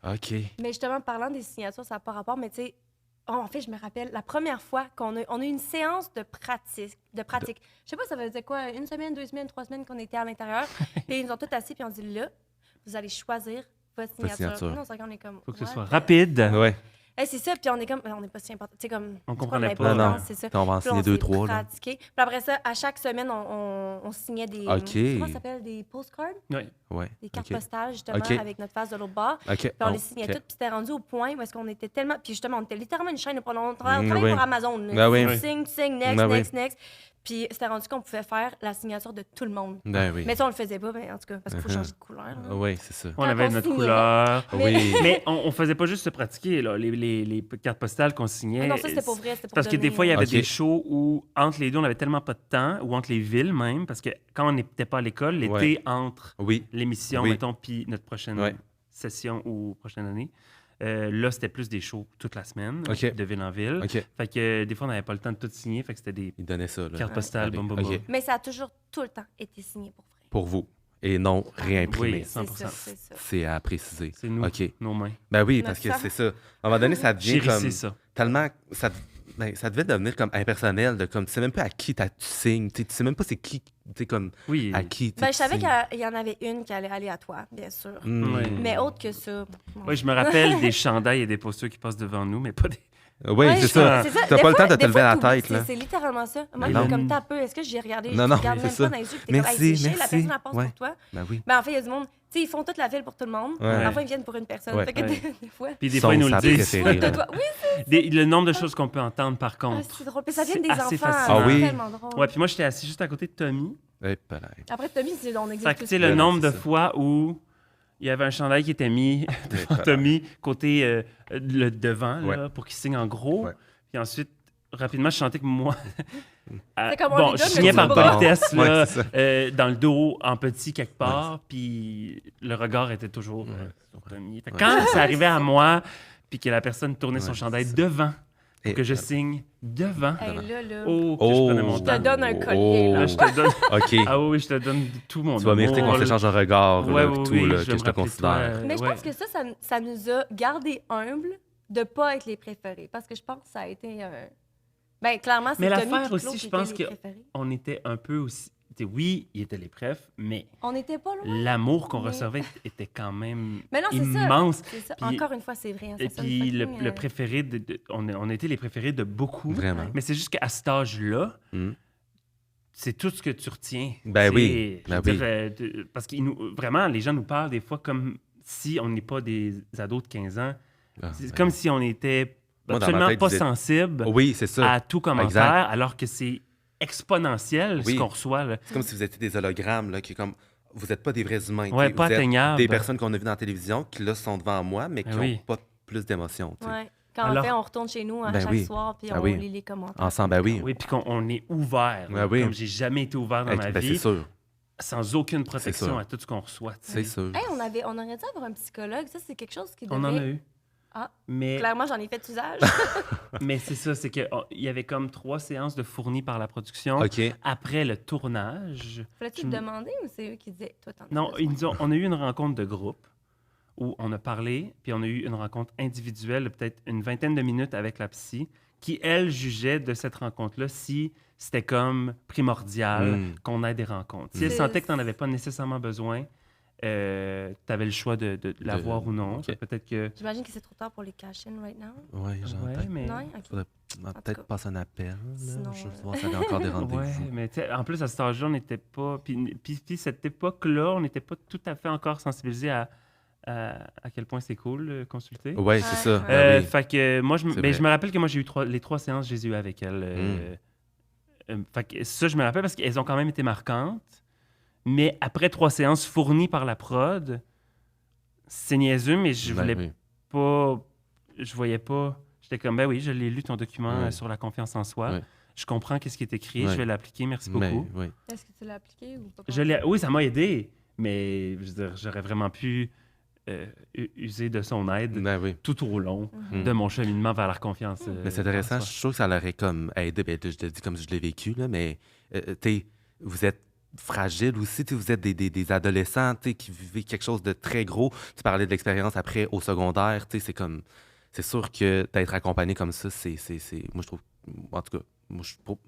OK. Mais justement, parlant des signatures, ça n'a pas rapport, mais tu sais, en fait, je me rappelle, la première fois qu'on a eu une séance de pratique. Je sais pas, ça faisait quoi, 1 semaine, 2 semaines, 3 semaines qu'on était à l'intérieur. Puis ils nous ont tous assis, puis on dit là, vous allez choisir votre signature. signature. Nous, on se regarde, on est comme. Faut que ce what? soit rapide. Ouais. C'est ça, puis on est comme, on n'est pas si important. Tu sais, comme. On c'est quoi comprenait pas. l'importance, Non. c'est ça. On va en Puis là, signer on 2, s'est 3. Là. pratiqué. Puis après ça, à chaque semaine, on signait des. OK. Comment ça s'appelle? Des postcards? Ouais. Ouais. Des cartes OK. postales, justement, OK. avec notre face de l'autre bord. OK. Puis on les Oh, signait OK. toutes, puis c'était rendu au point où est-ce qu'on était tellement... Puis justement, on était littéralement une chaîne, on travaillait oui. pour Amazon. là. Ben oui. Tu signes, next, Ben oui. next. Puis c'était rendu qu'on pouvait faire la signature de tout le monde. Ben oui. Mais ça, on le faisait pas, mais en tout cas, parce qu'il faut Uh-huh. changer de couleur. là. Oui, c'est ça. On avait on notre signait. couleur. Oui. Mais on faisait pas juste se pratiquer, là. Les cartes postales qu'on signait. Ah non, ça, c'était pas vrai, c'était pour Parce que des donner, fois, il y avait OK. des shows où, entre les deux, on avait tellement pas de temps, ou entre les villes même, parce que quand on n'était pas à l'école, l'été, Ouais. entre Oui. l'émission, Oui. mettons, puis notre prochaine Ouais. session ou prochaine année, là, c'était plus des shows toute la semaine, OK. de ville en ville. OK. Fait que des fois, on n'avait pas le temps de tout signer, fait que c'était des Il donnait ça. Là. cartes postales, Allez. bum, bum, OK. bum. Mais ça a toujours tout le temps été signé pour vrai. Pour vous. Et non réimprimé. Oui. 100%. C'est ça, c'est ça. C'est à préciser. C'est nous, OK. nos mains. Ben oui, Notre parce que sang. c'est ça. À un moment donné, ça devient Chérissez comme... ça. Tellement... ça devait devenir comme impersonnel. De, comme, tu sais même pas à qui tu signes. Tu sais même pas c'est qui... Tu sais, comme... Oui. À qui tu Ben, je savais signes. qu'il y en avait une qui allait aller à toi, bien sûr. Mm. Ouais. Mais autre que ça. Oui, je me rappelle des chandails et des postures qui passent devant nous, mais pas des... Oui, Ouais, c'est ça. T'as Des pas le fois- temps de te des lever fois, la t'oublies, tête, là. C'est littéralement ça. Moi, Mais je suis non. comme t'as peu. Est-ce que j'ai regardé? Non, Je non, regarde c'est même ça. pas dans les yeux. puis t'es Merci, comme, hey, c'est chill, la merci. personne la passe Ouais. pour toi. Ben oui. Mais en fait, il y a du monde. Tu sais, ils font toute la file pour tout le monde. Ouais. Enfin, ils viennent pour une personne. Ouais. Fait que Ouais. des fois. Puis des Son fois, ils nous le sa disent. préférée, là. De toi. Oui, Le nombre de choses qu'on peut entendre, par ah, contre. c'est drôle. Puis ça vient C'est des assez enfants. fascinant. Ah oui? C'est tellement drôle. Ouais, puis moi, j'étais assis juste à côté de Tommy. Eh, pareil. Après, Tommy, on Fait existe que, tu tous. sais, le Ouais, non, nombre de c'est ça. fois où il y avait un chandail qui était mis devant Tommy, côté le devant, là, Ouais. pour qu'il signe en gros. Ouais. Puis ensuite, rapidement, je chantais que moi... C'est comme on bon, lui je donne le signais petit par bras. politesse, là, Ouais, c'est ça. dans le dos, en petit, quelque part, puis le regard était toujours sur Tommy. Fait que quand ça arrivait à moi, puis que la personne tournait son Ouais, chandail c'est ça. devant, pour Et- que je signe devant, Hey, là. oh, que Oh. je prenais mon Je temps. te donne un collier, là. Là, je te donne... OK. Ah oui, je te donne tout mon Tu vas mériter amour, qu'on là. s'échange un regard, Ouais, là, oui, tout, oui, là, je que vais je me te rappeler de considère. toi. Mais je Ouais. pense que ça nous a gardé humbles de pas être les préférés. Parce que je pense que ça a été... Ben, clairement, c'est Mais Tommy l'affaire puis aussi, Claude je qui pense étaient les que- préférés. On était un peu aussi... tu sais, oui, ils étaient les préfs, mais On n'était pas loin. l'amour qu'on Mais- recevait était quand même Mais non, c'est ça. immense. C'est ça. Puis- Encore une fois, c'est vrai. hein, ça Et sonne puis le, fucking, le préféré, on a été les préférés de beaucoup. Vraiment. Mais c'est juste qu'à cet âge-là, Mm. c'est tout ce que tu retiens. Ben C'est- oui, je veux ben dire, parce que vraiment, les gens nous parlent des fois comme si on n'est pas des ados de 15 ans. Ah, C'est ben comme si on était Moi, dans ma absolument tête, pas vous êtes- sensible Oui, c'est ça. à tout commentaire, Exact. alors que c'est exponentiel Oui. ce qu'on reçoit. Là. C'est comme si vous étiez des hologrammes, là, qui comme... Vous n'êtes pas des vrais humains. Ouais, t'sais. pas Vous êtes atteignables. des personnes qu'on a vues dans la télévision qui, là, sont devant moi, mais qui Ben n'ont oui. pas plus d'émotions. t'sais. Ouais. Quand Alors- en fait, on retourne chez nous Ben chaque oui. soir, puis Ah on oui. lit les commentaires. Ensemble, ben oui. Oui, puis qu'on est ouvert, là, Ben oui. comme j'ai jamais été ouvert dans ma Ben, vie, c'est sûr. sans aucune protection sûr. à tout ce qu'on reçoit. tu sais. C'est sûr. Hey, on aurait dû avoir un psychologue. Ça, c'est quelque chose qui devait... On en a eu. Ah. Mais, Clairement, j'en ai fait usage. mais c'est ça, c'est qu'il y avait comme 3 séances de fournies par la production. OK. Après le tournage, Fallait-tu Je te me- demander ou c'est eux qui disaient, toi, t'en as non, besoin? on a eu une rencontre de groupe où on a parlé, puis on a eu une rencontre individuelle, de peut-être une vingtaine de minutes avec la psy, qui, elle, jugeait de cette rencontre-là si c'était comme primordial qu'on ait des rencontres. Si elle C'est- sentait que tu n'en avais pas nécessairement besoin, tu avais le choix de l'avoir ou non. OK. Peut-être que... J'imagine que c'est trop tard pour les cash-in right now. Ouais, genre, Ouais, peut-être- mais... Non? OK. faudrait tout peut-être cas. passer un appel. Là. Sinon, Je sais pas si y a encore des rendez-vous. Ouais, mais tu sais, en plus, à cet âge-là, on n'était pas... Puis cette époque-là, on n'était pas tout à fait encore sensibilisé à quel point c'est cool consulter. Ouais, c'est ça. Ouais. Ben oui. Fait que moi, C'est vrai. ben, je me rappelle que moi, j'ai eu les 3 séances, je les ai eues avec elle. Fait que ça, je me rappelle parce qu'elles ont quand même été marquantes. Mais après 3 séances fournies par la prod, c'est niaiseux, mais je Ben voulais oui. pas... Je voyais pas... J'étais comme, ben oui, je l'ai lu ton document Ouais. sur la confiance en soi. Ouais. Je comprends qu'est-ce qui est écrit, Ouais. je vais l'appliquer, merci Mais, beaucoup. oui. Est-ce que tu l'as appliqué ou pas? Oui, ça m'a aidé, mais je veux dire, j'aurais vraiment pu user de son aide Ben oui. tout au long Mhm. de mon cheminement vers la confiance. Mais c'est intéressant. en soi. Je trouve que ça l'aurait comme aidé. Ben, je te dis comme je l'ai vécu, là, mais vous êtes fragile aussi. Vous êtes des adolescents qui vivaient quelque chose de très gros. Tu parlais de l'expérience après au secondaire. C'est comme... C'est sûr que d'être accompagné comme ça, c'est... Moi, je trouve... En tout cas, moi,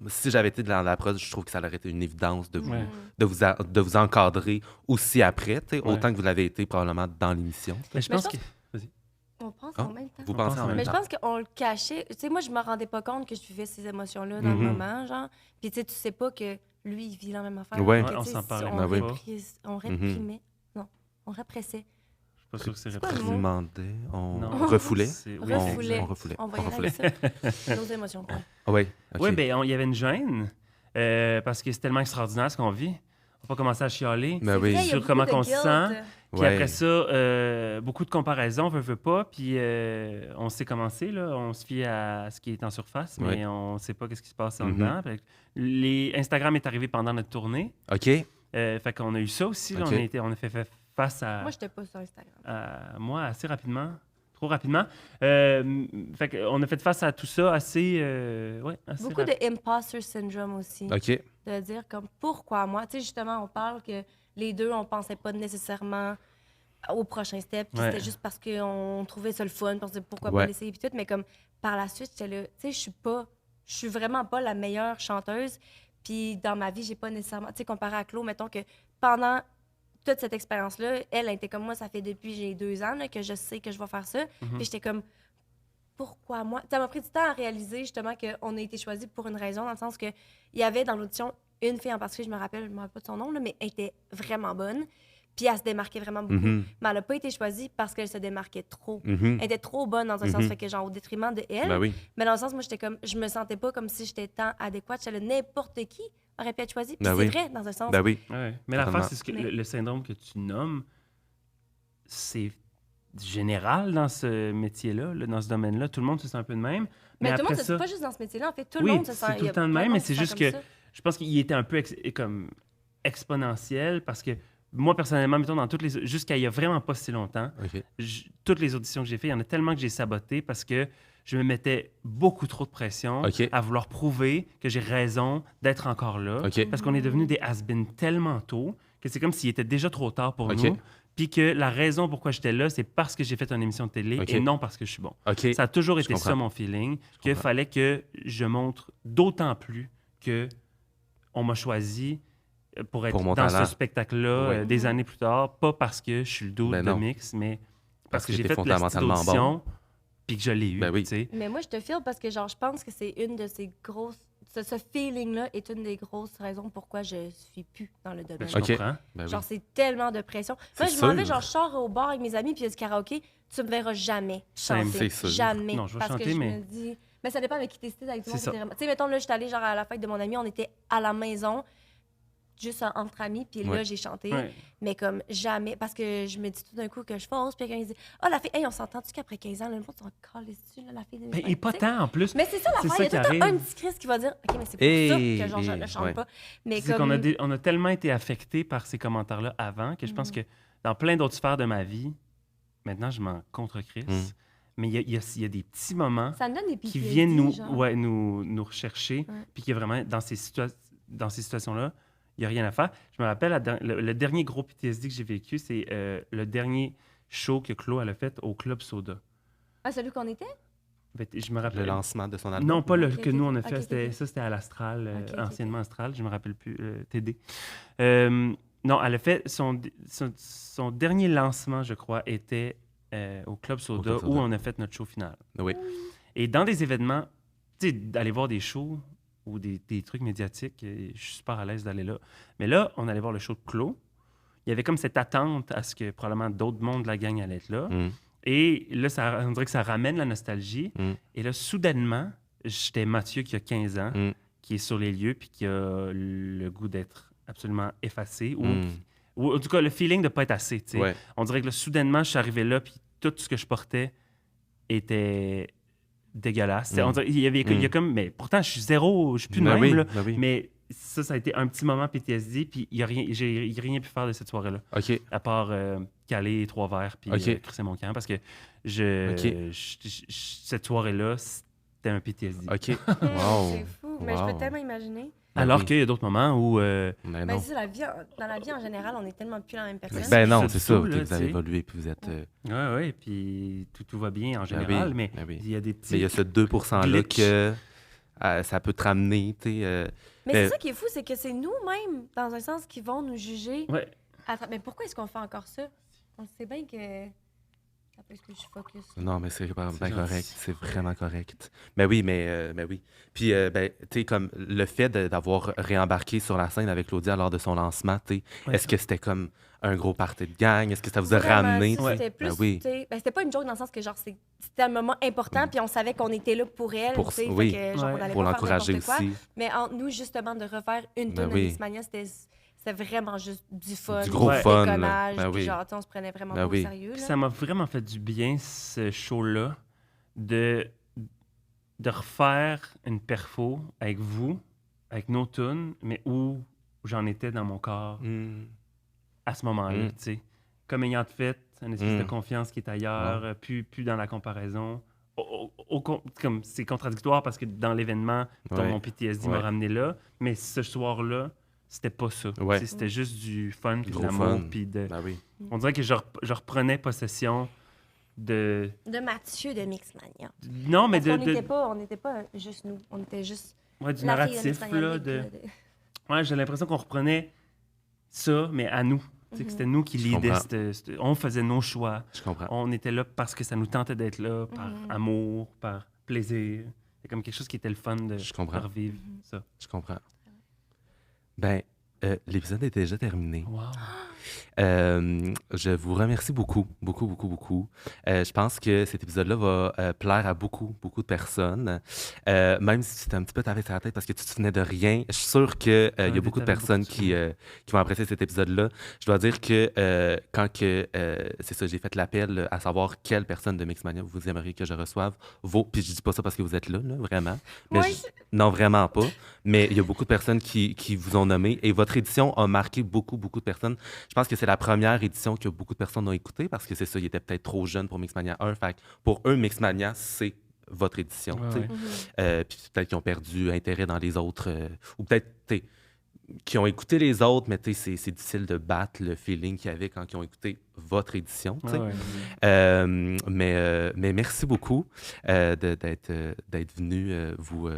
si j'avais été dans la prod, je trouve que ça aurait été une évidence de vous, Ouais. de vous encadrer aussi après, Ouais. autant que vous l'avez été probablement dans l'émission. Mais je Mais pense je que... Vas-y. On pense Ah, en même temps. Vous On pensez pense en en même Mais je temps? pense qu'on le cachait. Tu sais, moi, je me rendais pas compte que je vivais ces émotions-là dans le Mhm. moment, genre. Puis tu sais pas que lui, il vit la même affaire. Ouais. Que, Ouais, on tu sais, s'en si parlait on, même pas. on réprimait. Non, on répressait. Je suis pas sûr que c'est C'est quoi le répressé. mot? Demandait, on Non. refoulait. Oui, Refoulait. On refoulait. On va y On aller refoulait. avec ça. Nos émotions. point. Oui, Oui, bien, il y avait une gêne parce que c'est tellement extraordinaire ce qu'on vit. On va pas commencer à chialer. Ben C'est oui. vrai, il y a Sur beaucoup comment de qu'on se guilt. sent. Puis Ouais. après ça, beaucoup de comparaisons, veut pas. Puis on sait commencer, là. On se fie à ce qui est en surface, mais Ouais. on sait pas ce qui se passe en Mhm. dedans. Fait que Instagram est arrivé pendant notre tournée. OK. Fait qu'on a eu ça aussi. Là. Ok. On a fait face à... Moi, j'étais pas sur Instagram. moi assez rapidement. Trop rapidement. Fait qu'on a fait face à tout ça assez... assez Beaucoup de imposter syndrome aussi. OK. De dire comme pourquoi moi. Tu sais, justement, on parle que les deux, on pensait pas nécessairement au prochain step. Puis Ouais. c'était juste parce qu'on trouvait ça le fun. Puis on se disait pourquoi Ouais. pas l'essayer. Puis tout. Mais comme par la suite, j'étais là. Tu sais, je suis vraiment pas la meilleure chanteuse. Puis dans ma vie, j'ai pas nécessairement. Tu sais, comparé à Claude, mettons que pendant toute cette expérience-là, elle était comme moi, ça fait depuis j'ai 2 ans là, que je sais que je vais faire ça. Mhm. Puis j'étais comme, pourquoi moi? Ça m'a pris du temps à réaliser justement qu'on a été choisi pour une raison, dans le sens qu'il y avait dans l'audition une fille en particulier, je me rappelle pas de son nom, là, mais elle était vraiment bonne. Puis elle se démarquait vraiment beaucoup. Mhm. Mais elle n'a pas été choisie parce qu'elle se démarquait trop. Mhm. Elle était trop bonne dans un sens, fait que genre au détriment de elle. Ben oui. Mais dans le sens, moi, j'étais comme, je me sentais pas comme si j'étais tant adéquate. J'étais là, n'importe qui aurait pu être choisi. Puis Ben c'est oui. vrai, dans un sens. Ben oui. Ouais. Mais l'affaire, Totalement. c'est que Mais- le syndrome que tu nommes, c'est général dans ce métier-là, là, dans ce domaine-là. Tout le monde se sent un peu de même. Mais tout le monde, après c'est ça, pas juste dans ce métier-là. En fait, tout le Oui, monde se sent. c'est il tout y le a temps de plein même, mais monde c'est qui se juste sent que comme ça. je pense qu'il était un peu comme exponentiel parce que moi, personnellement, mettons, jusqu'à il y a vraiment pas si longtemps, OK. toutes les auditions que j'ai faites, il y en a tellement que j'ai saboté parce que je me mettais beaucoup trop de pression OK. à vouloir prouver que j'ai raison d'être encore là. OK. Parce qu'on est devenus des has-been tellement tôt que c'est comme s'il était déjà trop tard pour OK. nous. Puis que la raison pourquoi j'étais là, c'est parce que j'ai fait une émission de télé OK. et non parce que je suis bon. OK. Ça a toujours Je été ça, comprends. mon feeling, qu'il comprends. fallait que je montre d'autant plus que on m'a choisi pour être Pour mon dans talent. ce spectacle-là Ouais. des années plus tard, pas parce que je suis le dude Ben de non. mix, mais Parce parce que que j'ai t'es fait la fondamentalement audition puis que je l'ai eu. Ben oui. tu sais. Mais moi, je te file parce que, genre, je pense que c'est une de ces ce feeling-là est une des grosses raisons pourquoi je suis plus dans le domaine. Je OK. comprends. Ben oui. Genre, c'est tellement de pression. Moi, C'est je m'en vais, sûr. genre, je sors au bar avec mes amis, puis il y a du karaoké. Tu me verras jamais Same. chanter. C'est sûr. Jamais. Non, je vais parce chanter, que je mais- me dis... Mais ça dépend avec qui t'es avec tout le C'est monde. ça. Tu sais, mettons, là, je suis allée, genre, à la fête de mon ami, on était à la maison, juste entre amis, puis là, Ouais. j'ai chanté. Ouais. Mais comme jamais, parce que je me dis tout d'un coup que je fausse, puis quelqu'un il dit « Ah, la fille, hey, on s'entend-tu qu'après 15 ans, là, le monde s'en calisse dessus, là, la fille de Ben, et pas Tu sais? tant, en plus. Mais c'est ça C'est l'affaire, ça il y a qui tout le temps arrive. un petit Christ qui va dire « OK, mais c'est pour Et- ça que genre, je ne chante ouais. pas. » Mais C'est comme... qu'on a tellement été affectés par ces commentaires-là avant que je pense que dans plein d'autres sphères de ma vie, maintenant, je m'en contre-crisse. Mm. Mais il y a des petits moments Ça me donne des qui PTSD, viennent genre. nous rechercher, Ouais. puis qui est vraiment dans ces situations-là, il n'y a rien à faire. Je me rappelle, le dernier gros PTSD que j'ai vécu, c'est le dernier show que Chloé elle a fait au Club Soda. Ah, celui qu'on était? Je me Le rappelle. lancement de son album. Non, pas le Ok, que ok, nous, on a ok, fait. ok, C'était, ok. ça, c'était à l'Astral, Ok, ok, anciennement ok. Astral, je me rappelle plus, TD. Non, elle a fait son dernier lancement, je crois, était au Club Soda, Club Soda. où on a fait notre show final. Oui. Et dans des événements, tu sais, d'aller voir des shows ou des trucs médiatiques, je suis super à l'aise d'aller là. Mais là, on allait voir le show de Claude. Il y avait comme cette attente à ce que probablement d'autres mondes de la gang allaient être là. Mm. Et là, on dirait que ça ramène la nostalgie. Mm. Et là, soudainement, j'étais Mathieu qui a 15 ans, Mm. qui est sur les lieux puis qui a le goût d'être absolument effacé. Mm. Ou en tout cas, le feeling de ne pas être assez. Tu sais. Ouais. On dirait que là, soudainement, je suis arrivé là puis tout ce que je portais était dégueulasse. Tu sais, Mm. on dirait- il y a comme... Mais pourtant, je suis zéro, je suis plus de Ben même. oui, Là. ben oui. Mais ça a été un petit moment PTSD, puis j'ai rien pu faire de cette soirée-là, OK. à part caler 3 verres puis Ok. crisser mon camp, parce que Ok. cette soirée-là, c'était un PTSD. OK. C'est Wow. fou. Mais je Wow. peux tellement imaginer. Ben Alors oui. qu'il y a d'autres moments où... Mais Ben, non. c'est ça, dans la vie en général, on est tellement plus la même personne. Ben non, c'est c'est ça. tout, OK, là, vous avez tu sais. évolué puis vous êtes... Oui, puis tout va bien en Ben général, oui, mais ben oui. il y a des petits... Mais il y a ce 2%-là glitch. que ça peut te ramener, tu sais. Mais Mais- c'est ça qui est fou, c'est que c'est nous-mêmes, dans un sens, qui vont nous juger. Ouais. Mais pourquoi est-ce qu'on fait encore ça? On sait bien que... Attends, est-ce que je focus? Non, mais c'est bien gentil. correct. C'est vraiment correct. Mais oui, mais oui. Puis, ben, tu sais, comme le fait d'avoir réembarqué sur la scène avec Claudia lors de son lancement, tu sais, Ouais. est-ce que c'était comme un gros party de gang? Est-ce que ça vous a Vraiment, ramené? ça, tu sais? C'était plus, Ben oui. tu sais, c'était pas une joke dans le sens que genre c'était un moment important puis on savait qu'on était là pour elle, Pour- tu sais, oui. fait que, genre, Ouais. on allait Pour pas faire l'encourager n'importe quoi. aussi. Mais entre nous justement de refaire une Ben tonne de oui. Mixmania, c'était vraiment juste du fun, Du gros Ouais. fun, là. déconnage, Ben puis oui. genre tu sais, on se prenait vraiment Ben pas oui. au sérieux Puis là. ça m'a vraiment fait du bien, ce show-là, de refaire une perfo avec vous, avec nos tunes, mais où j'en étais dans mon corps Mm. à ce moment-là, Mm. tu sais. Comme ayant fait une espèce Mm. de confiance qui est ailleurs, plus dans la comparaison. Comme c'est contradictoire parce que dans l'événement, Ouais. mon PTSD Ouais. m'a ramené là, mais ce soir-là, c'était pas ça. Ouais. Tu sais, c'était juste du fun, puis de Gros l'amour, fun. puis de... Ben oui. On dirait que je reprenais possession de... De Mathieu de Mixmania. Non, mais Parce de, qu'on n'était pas juste nous, on était juste ouais, du la fille de narratif, Mixmania là, Geek, de... là, Ouais, j'ai l'impression qu'on reprenait ça, mais à nous. Tu sais, que c'était nous qui Je leadaient. comprends. On faisait nos choix. Je comprends. On était là parce que ça nous tentait d'être là, par amour, par plaisir. C'est comme quelque chose qui était le fun de Je comprends. revivre ça. Je comprends. Ben, l'épisode est déjà terminé. Wow. Je vous remercie beaucoup, beaucoup, beaucoup, beaucoup. Je pense que cet épisode-là va plaire à beaucoup, beaucoup de personnes. Même si tu es un petit peu tapé sur la tête parce que tu te souvenais de rien, je suis sûr qu'il y a Ouais, beaucoup de t'avais personnes beaucoup de qui vont apprécier cet épisode-là. Je dois dire que c'est ça, j'ai fait l'appel à savoir quelle personne de Mixmania vous aimeriez que je reçoive. Puis je dis pas ça parce que vous êtes là, vraiment. Mais Ouais, non, vraiment pas. Mais il y a beaucoup de personnes qui vous ont nommé et votre édition a marqué beaucoup, beaucoup de personnes. Je pense que c'est la première édition que beaucoup de personnes ont écoutée parce que c'est ça, ils étaient peut-être trop jeunes pour Mixmania 1. Fait que pour eux, Mixmania, c'est votre édition. Ouais, tu sais. ouais. Puis peut-être qu'ils ont perdu intérêt dans les autres. Ou peut-être qui ont écouté les autres, mais c'est difficile de battre le feeling qu'il y avait quand ils ont écouté votre édition. tu sais. Ouais, ouais. Mais merci beaucoup d'être venu vous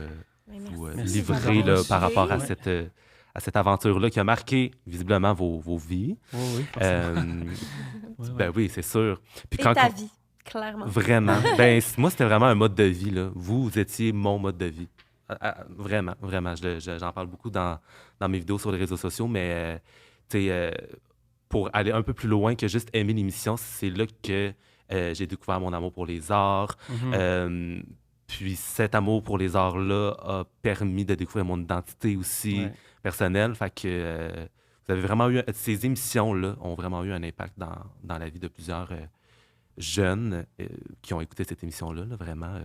Merci livrer d'avoir là, reçu. par rapport à Ouais. cette aventure-là qui a marqué visiblement vos vies. Ouais, oui, forcément. Ouais, Ben ouais. oui, c'est sûr. Puis Et quand ta vie, clairement. vraiment, moi c'était vraiment un mode de vie là. Vous étiez mon mode de vie. Vraiment, vraiment. J'en parle beaucoup dans mes vidéos sur les réseaux sociaux, mais tu sais, pour aller un peu plus loin que juste aimer l'émission, c'est là que j'ai découvert mon amour pour les arts. Puis cet amour pour les arts-là a permis de découvrir mon identité aussi personnelle. Fait que vous avez vraiment eu... Ces émissions-là ont vraiment eu un impact dans la vie de plusieurs jeunes qui ont écouté cette émission-là, là, vraiment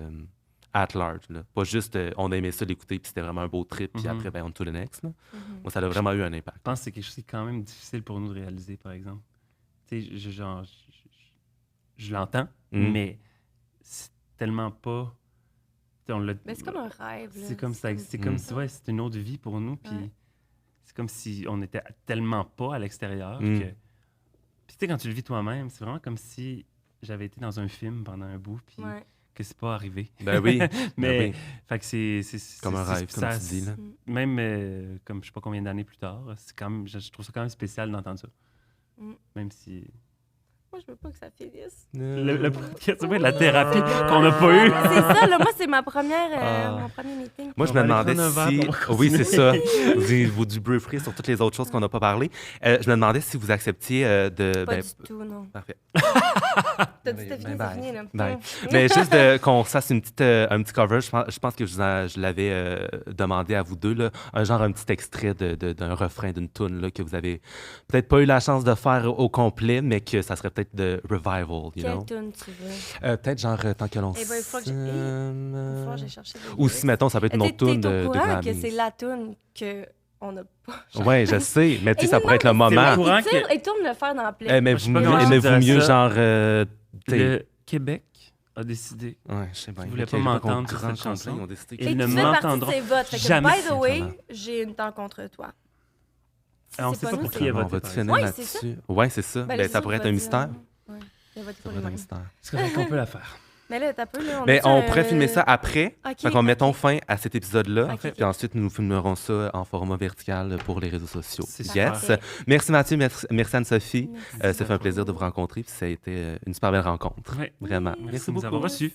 at large. Là. Pas juste on a aimé ça l'écouter, puis c'était vraiment un beau trip, puis après, ben, on to the next. Là. Moi, ça a vraiment eu un impact. Je pense que c'est quelque chose qui est quand même difficile pour nous de réaliser, par exemple. Tu sais, je l'entends, mais c'est tellement pas... Mais c'est comme un rêve. Là. C'est comme si ouais, c'était une autre vie pour nous, puis c'est comme si on était tellement pas à l'extérieur que... Puis tu sais, quand tu le vis toi-même, c'est vraiment comme si j'avais été dans un film pendant un bout, puis que c'est pas arrivé. Ben oui. Mais, fait que c'est comme un rêve, comme tu dis, là. Même, comme je sais pas combien d'années plus tard, c'est quand même, je trouve ça quand même spécial d'entendre ça. Même si... Moi, je veux pas que ça finisse. Le podcast, la thérapie qu'on n'a pas eue. C'est ça, là. Moi, c'est mon premier meeting. Moi, je me demandais si... Oui, c'est ça. Vous débrieferez sur toutes les autres choses qu'on n'a pas parlé. Je me demandais si vous acceptiez de... Pas du tout, non. Parfait. T'as dit que c'était fini, c'est fini, là. Bye. Mais juste qu'on fasse un petit cover, je pense que je l'avais demandé à vous deux, là, un petit extrait d'un refrain d'une toune là, que vous avez peut-être pas eu la chance de faire au complet, mais que ça serait peut-être de revival, you know? Quelle toune tu veux? Peut-être genre tant que l'on il va falloir que j'ai cherché des ou si, mettons, ça peut être une autre toune de Grammys. Que c'est la toune qu'on n'a pas. Oui, je sais, mais tu sais, ça pourrait être le moment. Et tourne le faire dans la plaie. Aimez-vous mieux, genre... Le Québec a décidé. Ouais, je sais pas. Ils voulaient pas m'entendre sur cette chanson. Ils ont décidé Ils ne m'entendront jamais. By the way, j'ai une temps contre toi. On sait pas pour qui il a voté. On va finir là-dessus. Oui, c'est ça. Ça pourrait être un mystère. Ça pourrait être un mystère. C'est correct qu'on peut la faire. Mais là, t'as peu, là. Mais on pourrait filmer ça après. Fait qu'on mettons fin à cet épisode-là. Puis ensuite, nous filmerons ça en format vertical pour les réseaux sociaux. Yes. Merci Mathieu, merci Anne-Sophie. Ça fait un plaisir de vous rencontrer. Puis ça a été une super belle rencontre. Vraiment. Merci beaucoup. Merci de nous avoir reçus.